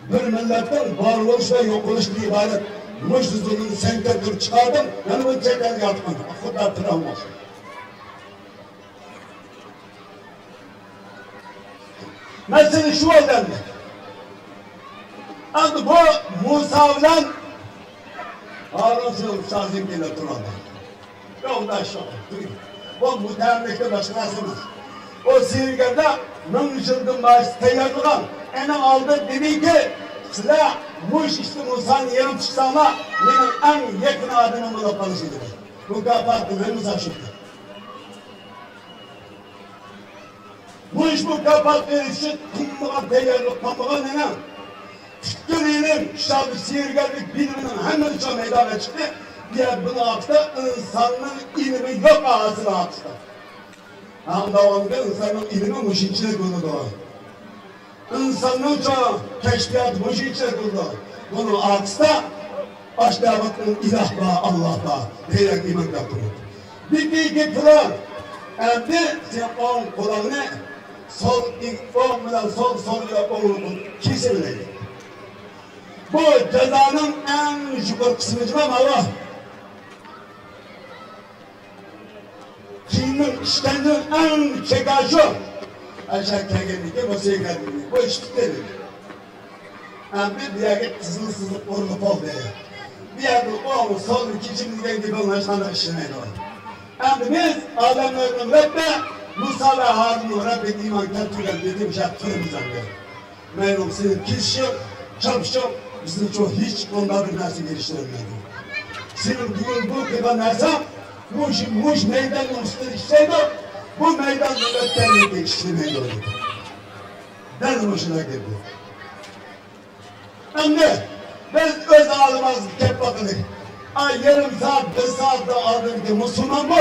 Bir milletten varoluş ve yok oluş bir ibaret. Müşrizinin senkerdür çıkardım, yani bu çekten yatmadı. Akıda travma. Mesele şu önemli. Adı bu Musa ile Harun'un sazimliğine durmadı. Yolda şu. Bu muhtemelen başkasınız. O sihirgerde 1000 yıldan başta teyarlıgan en aldı dedi ki size muş işte Musa'nın yerim çıksa ama benim en yakın adımımla konuşuyor. Mükafatını henüz açıktı. Bu iş mükafat verişi kumluğa teyarlık kumluğa nene. Tüktürüğünün şahı sihirgerlik biliminin hemen içe meydana çıktı. Diğer bunu akta insanın ilimi yok ağzına akta. Devamında insanın ilimi müşinçilik oldu. İnsanın çoğu keşfiyat müşinçilik oldu. Bunu aksta başlamakın ilah da Allah da diyerek iman yaptırdı. Bir getiren endi sen on kulağını sol on bilen sol onu kesebileydi. Bu cezanın en yukarı kısmı Allah. Kimin işkencenin en çekacı aşağı kegenlikte bu seyirgenlik. Bu işlikleri. Bir yerde kızılsızlık orada bol diye. Bir yerde o sol ikicimizden gibi anlaşılan işlemeydi o. Biz adamların Rabbi Musa ve Harun'un Rabbi iman tertülen dediğim şey kırmızı. Meğlum senin kişi çalışıyor. Bizim çok hiç onda bir neresi geliştiremedi. Senin bugün bu kadar neresi muş meydanın üstüne işleydi. Bu meydan nöbetlerle geçiştirmeydi oldu. Benim hoşuna girdi. Anne, biz öz ağlamaz kep bakılık. Ay yarım saat, bir saatte aldım ki Müslüman bu.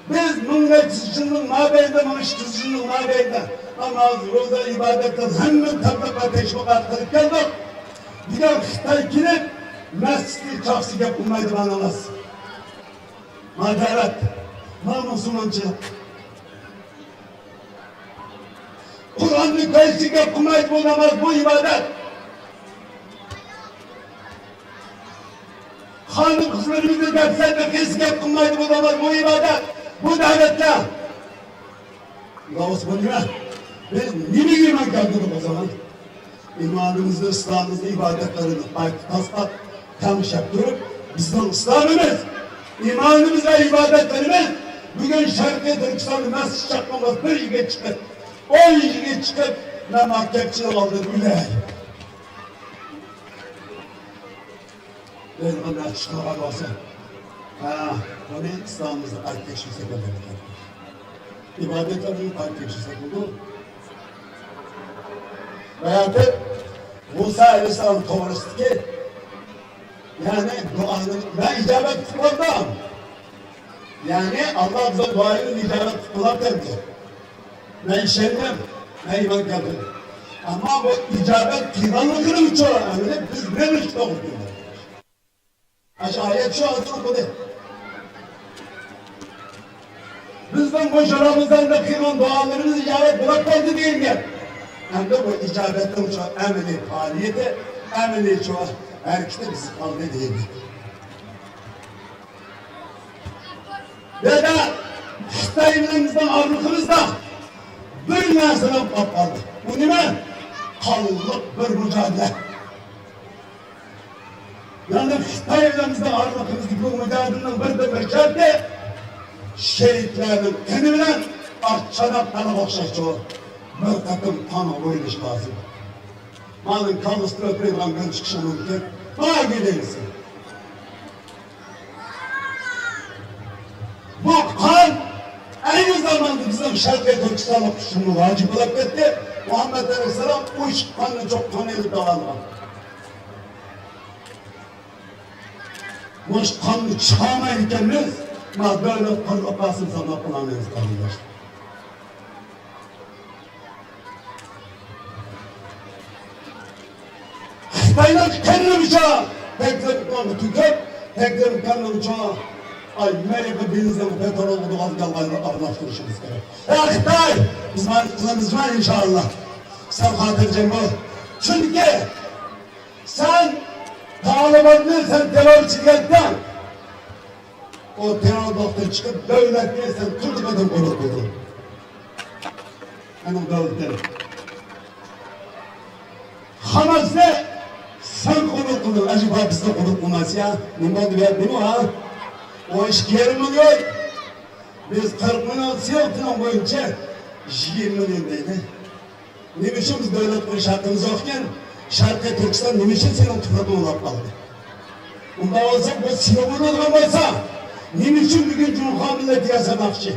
Biz münneticinin mabeyinde, münneticinin mabeyinde namaz, roza, ibadetten hemen tabaka teşvikat kılıp geldik. Bir de Xitay girip mescid-i çaksıga bulmaydı bana namaz. Madarat, Müslümançılık. Kur'an'ı kayısıga bulmaydı bu namaz, bu ibadet. Hanım kızlarımızı derslerle kayısıga bulmaydı bu namaz, bu ibadet. Bu devletler. Gavus bunu ya. Biz nimi iman geldik o zaman? İmanımızı, İslam'ımızı, ibadetlerini tasdik, tam yaptırıp bizden İslam'ımız, imanımız ve ibadetlerimiz Bugün Şarkı Türkistan'ı nasıl çakmamız bir yigit çıkıp, 10 yigit çıkıp, ne mahkepçilik aldı bile. Ben ona çıkmağa olsa, onu İslam'ımızda erkekşilse kadar. İbadetlerini erkekşilse buldu. Veyahut Musa Aleyhisselam doğrusu ki, yani duanın, ben icabet tutmadım. Yani Allah bize duayı icabet tutmalar derdi. Ben işendim, ben iman geldim. Ama bu icabet kıymanlıkını uçuyor. Yani biz ne mi çıkıyor? Ayet şu ağzını okudu. Bizden bu şaramızdan da kıyman dualarımız icabet bırakmadı değil mi? Hem de bu icabetten uçuyor emeli faaliyeti, emeli çoğu herkese bizi kaldı değil mi? Ve de Xitayimizden ağırlıkımızda dünyasına kapalı. Bu ne? Kanlılık bir mücadele. Yani Xitayimizden ağırlıkımızda bu mücadelenin bir şartı şehitlerin kendiyle Çanakkale'ne bakacak çoğu. Bir takım tanı koymuş lazım. Malın kalıştırıp bir bankın çıkışını mümkün. Bana gidebilsin. Bu kan aynı zamanda bizim Şarkı Türkistan'ı şunu vacip olarak etti. Muhammed Aleyhisselam bu iş kanını çok tanıyıp dağılma. Bu iş kanını çıkamayırken biz ma böyle provokasyon sana kullanıyoruz kardeşler. Xitaylar kendi bıçağı, tekrar kanı tükep, tekrar kanı bıçağı. Ay Amerika denizden petrol olduğu halde anlaştırışımız gerek. Ya Xitay, biz var inşallah. Sen hatırlayacağım bu. Çünkü sen Taliban'ı sen terörçü geldin. O terör doktor çıkıp devletleri sen Türkiye'den korkudun. Benim devletleri. Hamas'ı sen korkudun. Acaba biz de korkmaz ya. Ne oldu ya değil mi ha? O iş yerimi yok. Biz 40 milyon siyahtıdan boyunca 20 milyon değil. Ne biçim biz devlet bir şartımız yokken Şarkı Türkistan ne biçim senin tüfekini olarak kaldı. Bunda olsa bu sinirli olmasa ne biçim bugün Cumhurbaşkanı milleti yasamakçı?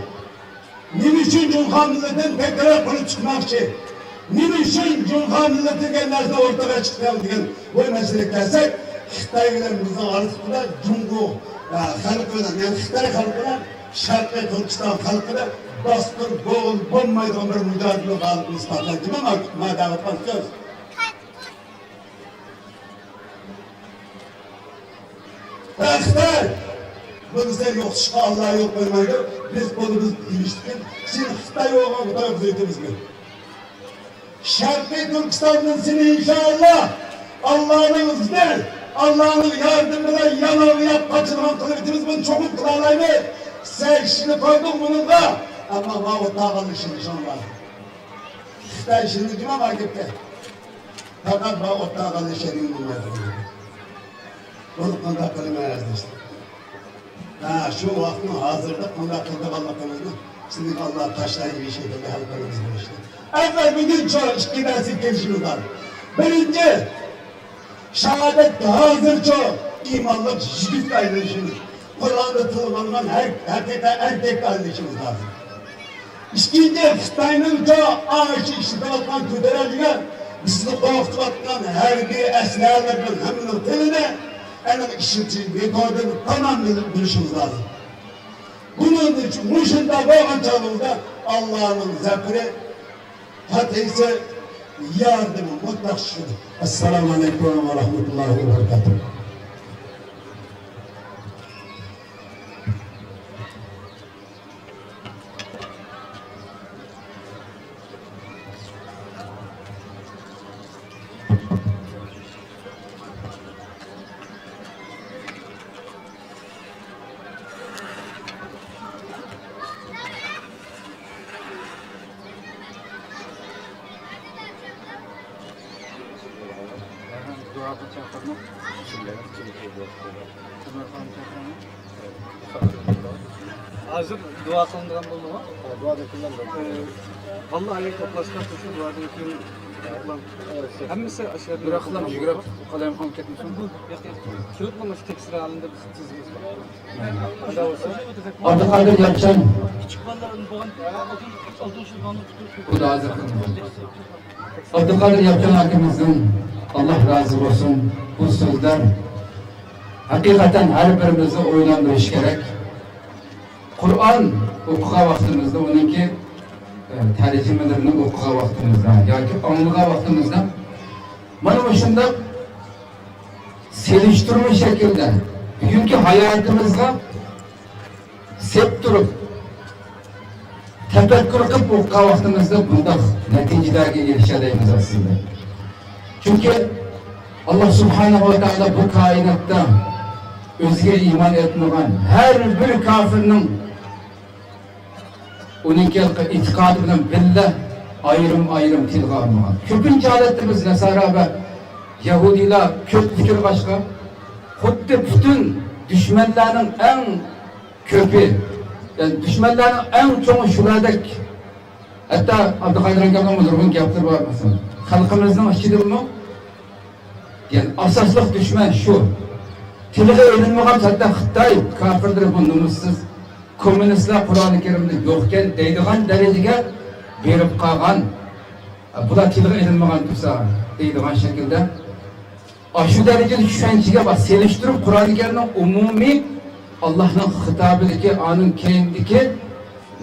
Ne biçim Cumhurbaşkanı milletin tekrar bunu çıkmakçı? Ne biçim Cumhurbaşkanı milleti genelde ortaya çıkmayalım diyen bu mesele gelsek Xitaylarımızın arasında Cumhurbaşkanı halkına, yani Xitay halkına, Şarkı Türkistan halkına bastır, boğulmaydan bir mücadele bağlı ispatlar gibi ama davet bakıyoruz. Xitay! Bu bize yok, şıkı Allah'a yok koymaydı. Biz bunu ilişkin, şimdi Xitay olma bu taraf zeytimiz gibi. Şarkı Türkistan'ın seni inşallah Allah'ın izniyle, Allah'ın yardımıyla yanılmayıp kaçırmak kılıbıtımız bunu çok kılalaydı. Sen işini koydun bunu da ama o dağılışın inşallah. Xitay şimdi kime vakıfta? Fakat o dağılışın bulmadı. Bunu kunda kılmaya işte. Şu vaktin hazırda kunda kıldı Allah'ımızda. Şimdi Allah taşlayıcı bir şekilde halkımız bu işte. Evvel bugün çok iki dersi gelişimiz var. Birinci, şehadet hazır çok imanlık şiddet kardeşimiz. Kur'an'da tılmandan erkek kardeşimiz lazım. İkinci, Xitay'ın çok ağaçı iştibattan küdereligen, bizni korkutmaktan her bir esnaflarının heminin diline en işitici metodunu tamamını bilişimiz lazım. Bunun için muşunda bu ançalığında Allah'ın zafiri, fatihse yardımı mutlak şudur. Esselamu Aleyküm ve Rahmetullahi ve Berekatuhu. Hazır dua kılındıran buldu mu? Dua da kılındı. Allah ayet toplaşkan tutun duada kılın. Hemmisi aşağıda. Bırakılan yügrep kalem kan ketmesin. Çocuk bulmuş tekstil halinde bir çizimiz var. Hadi olsun. Abdülkadir Yapçan. Küçük balların boğan olduğu şu bandı tutuyor. Bu da hazır kılındı. Abdülkadir Yapçan hakimimizin Allah razı olsun bu sözler hakikaten her birimizi oylandırış gerek. Kur'an okuğa vaktimizde onunki tercümelerini okuğa vaktimizde yoki anlığa vaktimizde mana shunda selishtirma şekilde bugünkü hayatımızga sep turib tefekkür qilib o'qigan vaqtimizda bunday natijalarga erishadigan aslında. Çünkü Allah Subhanahu ve Taala bu kainatta o'ziga iymon etmagan her bir kafirning uninki e'tiqodi bilan billa ayrim tilga olmagan. Ko'pincha holatda biz Nasara va Yahudiylar ko'p fikr boshqa, xuddi butun dushmanlarning eng ko'pi, yani dushmanlarning eng cho'ngi shulardek. Hatta Abdülkadir akamning nurg'un gaplar bor masalan. Xalqimizning ichidami? Yani asaslık düşman şu. Tilga elinmagan hatta Xitoy kafirdir bu numussiz. Komünistler Kur'an-ı Kerim'de yokken deydigan derecege berip kalgan. Bular tilga elinmagan tursa deydigan şekilde. Şu derecede düşençige bak seliştirip Kur'an-ı Kerim'in umumi Allah'ın hitabındaki anın kendiki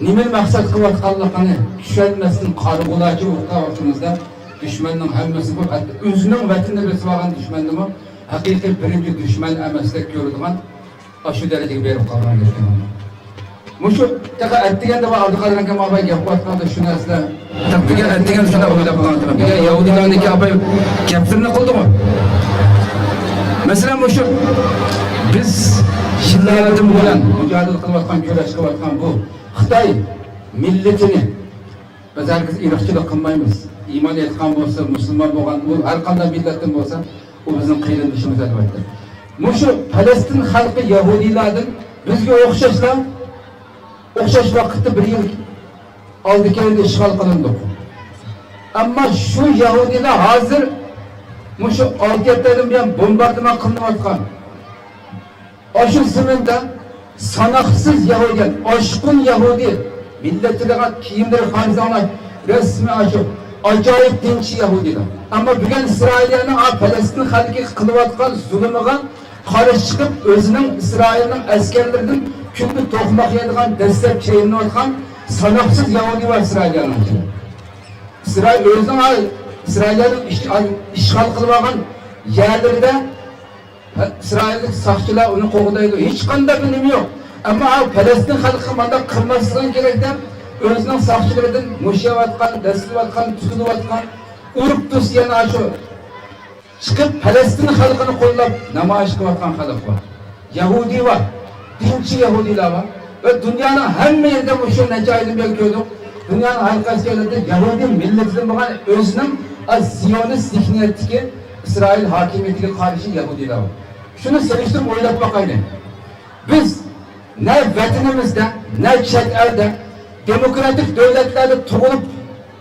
nimin maksat kıvatkallıkını düşenmesin kargulaçı orta ortamızda düşmanın hemmesi bu. Hatta özünün vatanını besvagan düşmanı mı? Hakiki birinci düşman emeslek gördüğün şu dereceye berip kalgan gerekiyor. Muşu taka ettiğinde var Abdülkadir Hakem abi yapmakta şu nesle. Tabii ki ettiğinde şuna oylap kalan. Bir de Yahudilerindeki abi yaptığını kıldı mı? Mesela muşu biz yıllardır bulan mücadele kılmaktan köleş kılmaktan bu Xitay milletini biz herkes irkçılık kılmayız. İman etkan olsa, Müslüman olan bu her kandan milletten olsa o bizim kıyılmışımız elbette. Muşu Palestin halkı Yahudilerden bizge o'xshash vaqtda bir yil oldi keldi ishg'ol qilindi. Ammo shu Yahudilar hozir mushu 6-7 bilan bombardimon qilinayotgan. Shu zaminda sanoqsiz Yahudi, oshqun Yahudi millatiga kiyimlar xarizonlar rasmi shu ajoyib dinchi Yahudilar. Ammo bugun Isroilning Falastin xalqiga qilayotgan zulmiga qarshi chiqib o'zining Isroilning askarlaridan çünkü tohmak yediğen, destek şeyini otkan sanıksız Yahudi var İsrail'in içinde. İsrail özden İsrail'in işgal kılmagan yerlerde İsrail'lik sakçılar onu kovdaydı. Hiç kanda bilimi yok. Ama Palestin halkı manda kırmasından gerekten özden sakçılardan muşyavatkan, destekvatkan, tütüvatkan, urup tüsyen aşı çıkıp Palestin halkını kollap namayiş kıvatkan halk var. Yahudi var. Dinçi Yahudiler var ve dünyanın hem yerinde bu şu necayını bekliyorduk. Dünyanın halkası yerinde Yahudi milletinin bakın özünün Ziyonist zihniyetindeki İsrail hakimiyetine karşı Yahudiler var. Şunu seviştirip oylap bakayım. Biz ne vatanımızda ne chet elde demokratik devletlerde tuğulup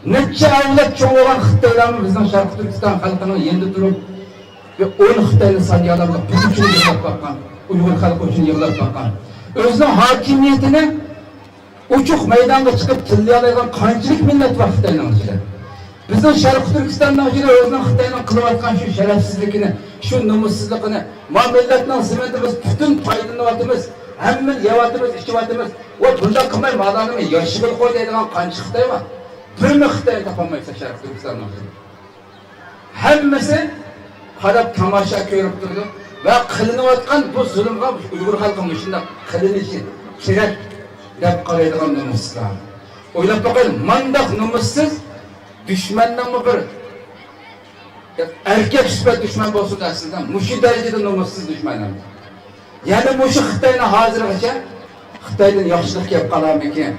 neçe avlat çoğu olan Xitaylarımız bizden Şarkı Türkistan halkının yerinde durup ve 10 Xitaylı sanyalarla bu için yıllar bakan. Uygur halkı için yıllar bakan. Özünün hakimiyetine uçuk meydanda çıkıp tıllayalayan kançılık millet var Xitay'ın içinde. Bizden Şarkı Türkistan'dan içinde özünün Xitay'ın kılıvatkan şu şerefsizlikini, şu numussuzluğunu, ma milletinin simentimiz, bütün paylanıvatımız, hemmil yavatımız, içivatımız, o bunda kımay madanımı yaşıbıl koy deydiğen kançı Xitay var. Bir mi Xitay'ı tapamaysa Şarkı Türkistan'dan içinde. Hemmisi qarab tamaşa ko'rib turdi ve qilinayotgan bu zulmga Uygur xalqining shunda qilinishi kerak deb qaraydigan numussizlar. O'ylab boqaylik, mandaq numussiz dushmanning bir erkak sifat dushman bo'lsa aslida mushu darajada numussiz dushmanlar. Ya'ni mushu Xitoyni hozirgacha Xitoydan yaxshilik kelib qolarmikin,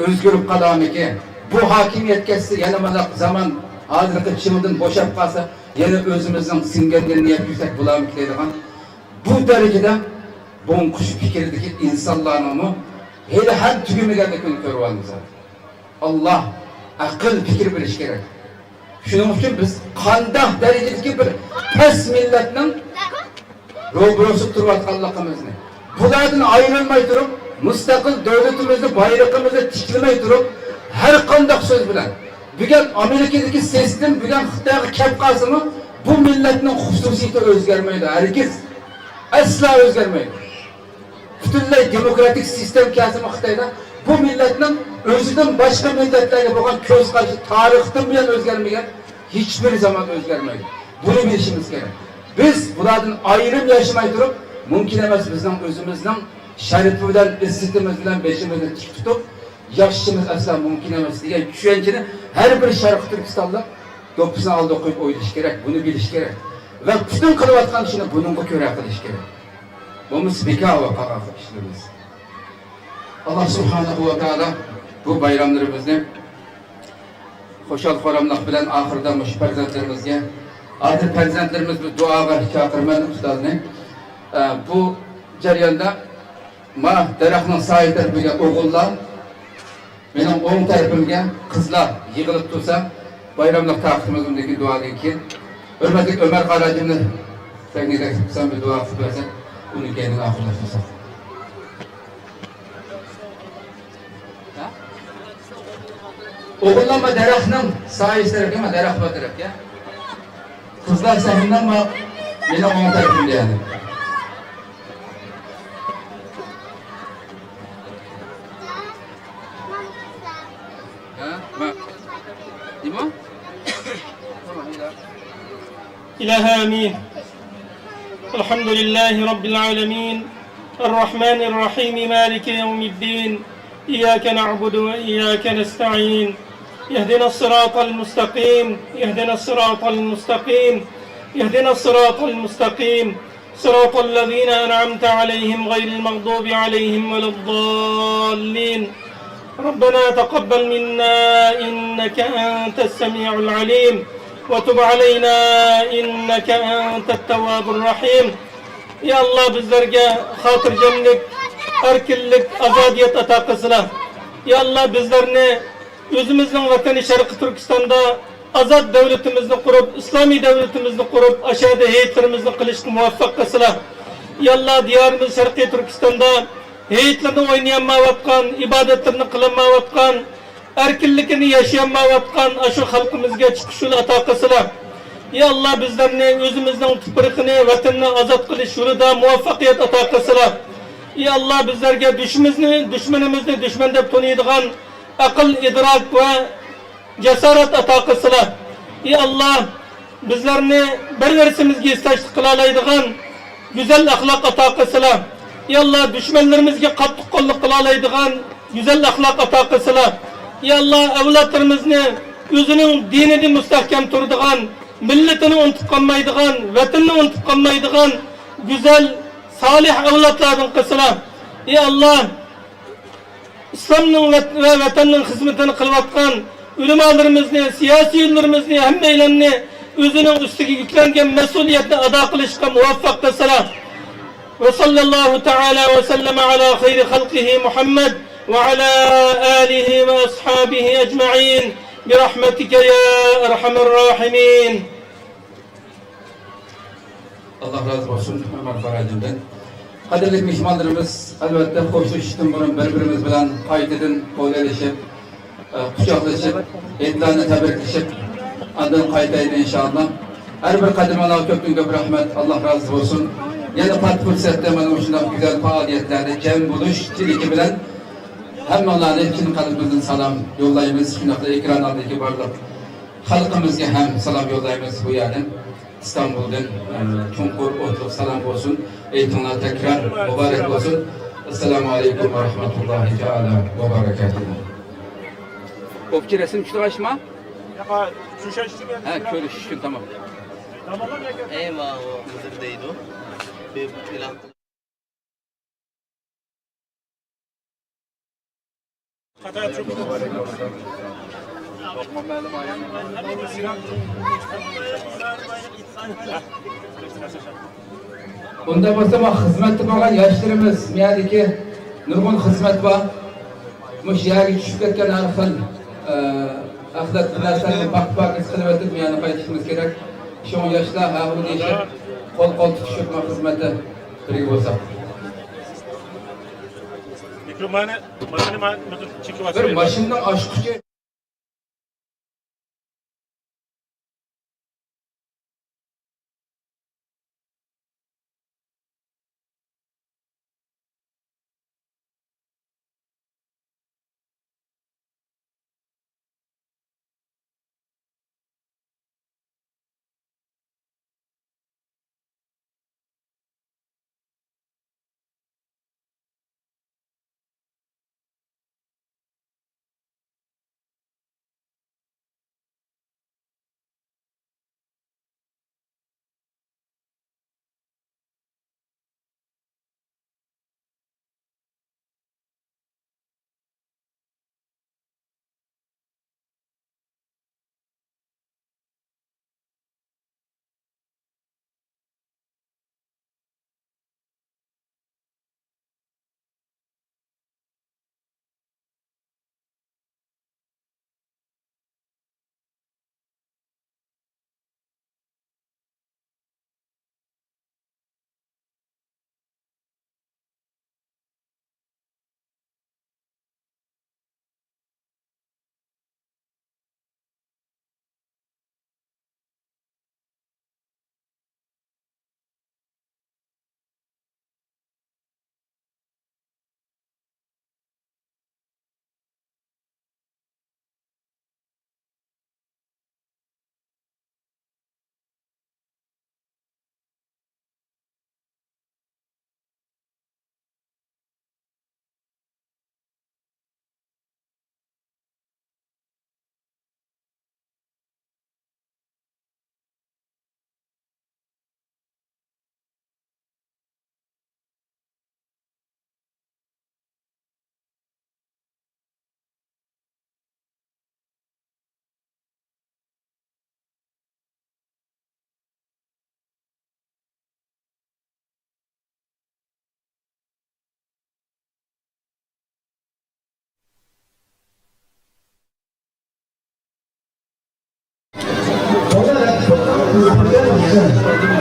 o'zgarib qolarmikin, bu hakimiyatga yana mana zaman hozirgi chimdan bo'shab qolsa yine özümüzün singenlerini yapıyorsak bulamık deydiğen bu derecede bonkuş fikirdeki insanların Heli hem tügümegende kun ko'rib olamiz. Allah akıl fikir bilish kerak. Shuning uchun biz qanday darajadagi bir pes millatning ro'brosi turayotganligimizni, bulardan ayrılmay turib, mustaqil davlatimizni, bayrog'imizni tiklamay turib, har qanday so'z bilan bugun Amerikadagi sistem, bugun Xitoyga kelib qolsa-mu, bu millatning xususiyati o'zgarmaydi. Hargiz asla o'zgarmaydi. Butunlay demokratik sistem kelsa-mu Xitoyda, bu millatning o'zidan boshqa millatlarga bo'lgan ko'z qarashi tarixdan bilan o'zgarmagan, hiçbir zaman o'zgarmaydi. Buni bilishimiz kerak. Biz bulardan ayrım yaşamay turib, mümkün emas bizning o'zimizning sharifi bilan, izzatimiz bilan beshimizni tik tutib, yaşashimiz asla mümkün emas degan tushunchani har bir Sharq Turkistonlik do'ppisini oldiga qo'yib o'ylash kerak, buni bilish kerak. Va butun qilayotgan ishini buningga ko'ra qilish kerak. Bu misbika va qaraqa ishlarimiz. Allah subhanahu va taala bu bayramlarimizni xo'shal xoramlik bilan oxirida mush farzandlarimizga, aziz farzandlarimiz bu duoga chaqirman ustozni. Bu jarayonda ma daraxtning soy tarafiga o'g'illar, mening o'ng tarafimga qizlar yig'ilib tursa, bayramlik taqdimimdagi duodan keyin hurmatli Ömer Qarajimni taklif qilsam bir duo qilib bersak, uni keyin oxirlashtirsak. O'g'illar daraxtning soy tarafiga, daraxt tarafga. Kızlar sahibinden mi? Benim onun tarafımda yani. Değil mi? إله آمين. الحمد لله رب العالمين الرحمن الرحيم مالك يوم الدين إياك نعبد وإياك نستعين يهدنا الصراط المستقيم يهدنا الصراط المستقيم يهدنا الصراط المستقيم صراط الذين أنعمت عليهم غير المغضوب عليهم ولا الضالين ربنا تقبل منا إنك أنت السميع العليم وتب علينا إنك أنت التواب الرحيم يا الله bizlerge خاطر جنلك erkillik azadiyet ata kılsıla ya Allah bizlerini özümüzün vatanı Şarkı Türkistan'da azad devletimizni kurup, İslami devletimizni kurup, aşağıda heyetlerimizni kılışkı muvaffak kılsıla. Ya Allah diyarımız Şarkı Türkistan'da heyetlerini oynayanmavatkan, ibadetlerini kılınmavatkan, erkillikini yaşayanmavatkan aşı halkımızga çıkışını ata kılsıla. Ya Allah bizlerini özümüzün tıpırıkını, vatanını azad kılış yolunda muvaffakiyet ata kılsıla. Ya Allah bizlerge düşmanımızı düşman dep tanıydıgan akıl, idrak ve cesaret ata kılsıla. Ya Allah bizlerini bir-birimizge istaşlık kılalaydıgan güzel ahlak ata kılsıla. Ya Allah düşmanlarımızge qattiq qo'llik kılalaydıgan güzel ahlak ata kılsıla. Ya Allah evlatlarımızı özünün dinini müstahkem turduğan, milletini unutup kalmaydıgan, vatanını unutup kalmaydıgan güzel salih evlatlardan kılsıla. Ya Allah İslam'ın ve vatanının hizmetini kılvatkan ulemalarımızı, siyasi yollarımızı, hemmeylerini özünün üstüge yüklengen mesuliyetini ada kılışka muvaffak kılsıla. Ve sallallahu teala ve sellem ala hayri halkihi Muhammed ve ala alihi ve ashabihi ecma'in bi rahmetike ya erhamer rahimin. Allah razı olsun Ömer Faracım'dan. Kadirli mihmanlarımız elbette hoşlaşıştın bunun birbirimiz bilen kayıtedin, kolaylaşıp, kucaklaşıp, etlerini tebrikleşip, andın kayıtaydı inşallah. Her bir kadimana köptün köp rahmet, Allah razı olsun. Yeni part fırsette benim hoşuna güzel faaliyetlerde cem buluş, tiliki bilen hem onlara için kalbimizden salam yollayımız, şunakla ekranlardaki bardak. Halkımızga hem salam yollayımız bu yerden. İstanbul'dan Çonkur oturup salam olsun. Eğitimler tekrar mübarek olsun. Esselamu Aleyküm ve Rahmetullahi Teala ve Berekatuhu. Kopçu resim çıkışma? Ya şuşa Ha, köylü şişkin tamam. Eyvah o Hızır'daydı o. Bir plan. Bunda bo'lsa hizmetli bo'lgan yoshlarimiz, miyadagi nurg'un xizmat bor. Mush yerga tushib ketgan har xil axlat narsalarni pak qilib o'tib, yana qaytishimiz kerak. Shu yoshlar haqida deyishib, qo'l tutishib xizmatda birga bo'lsak. Bir mashinaning ochqichi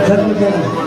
Thank you.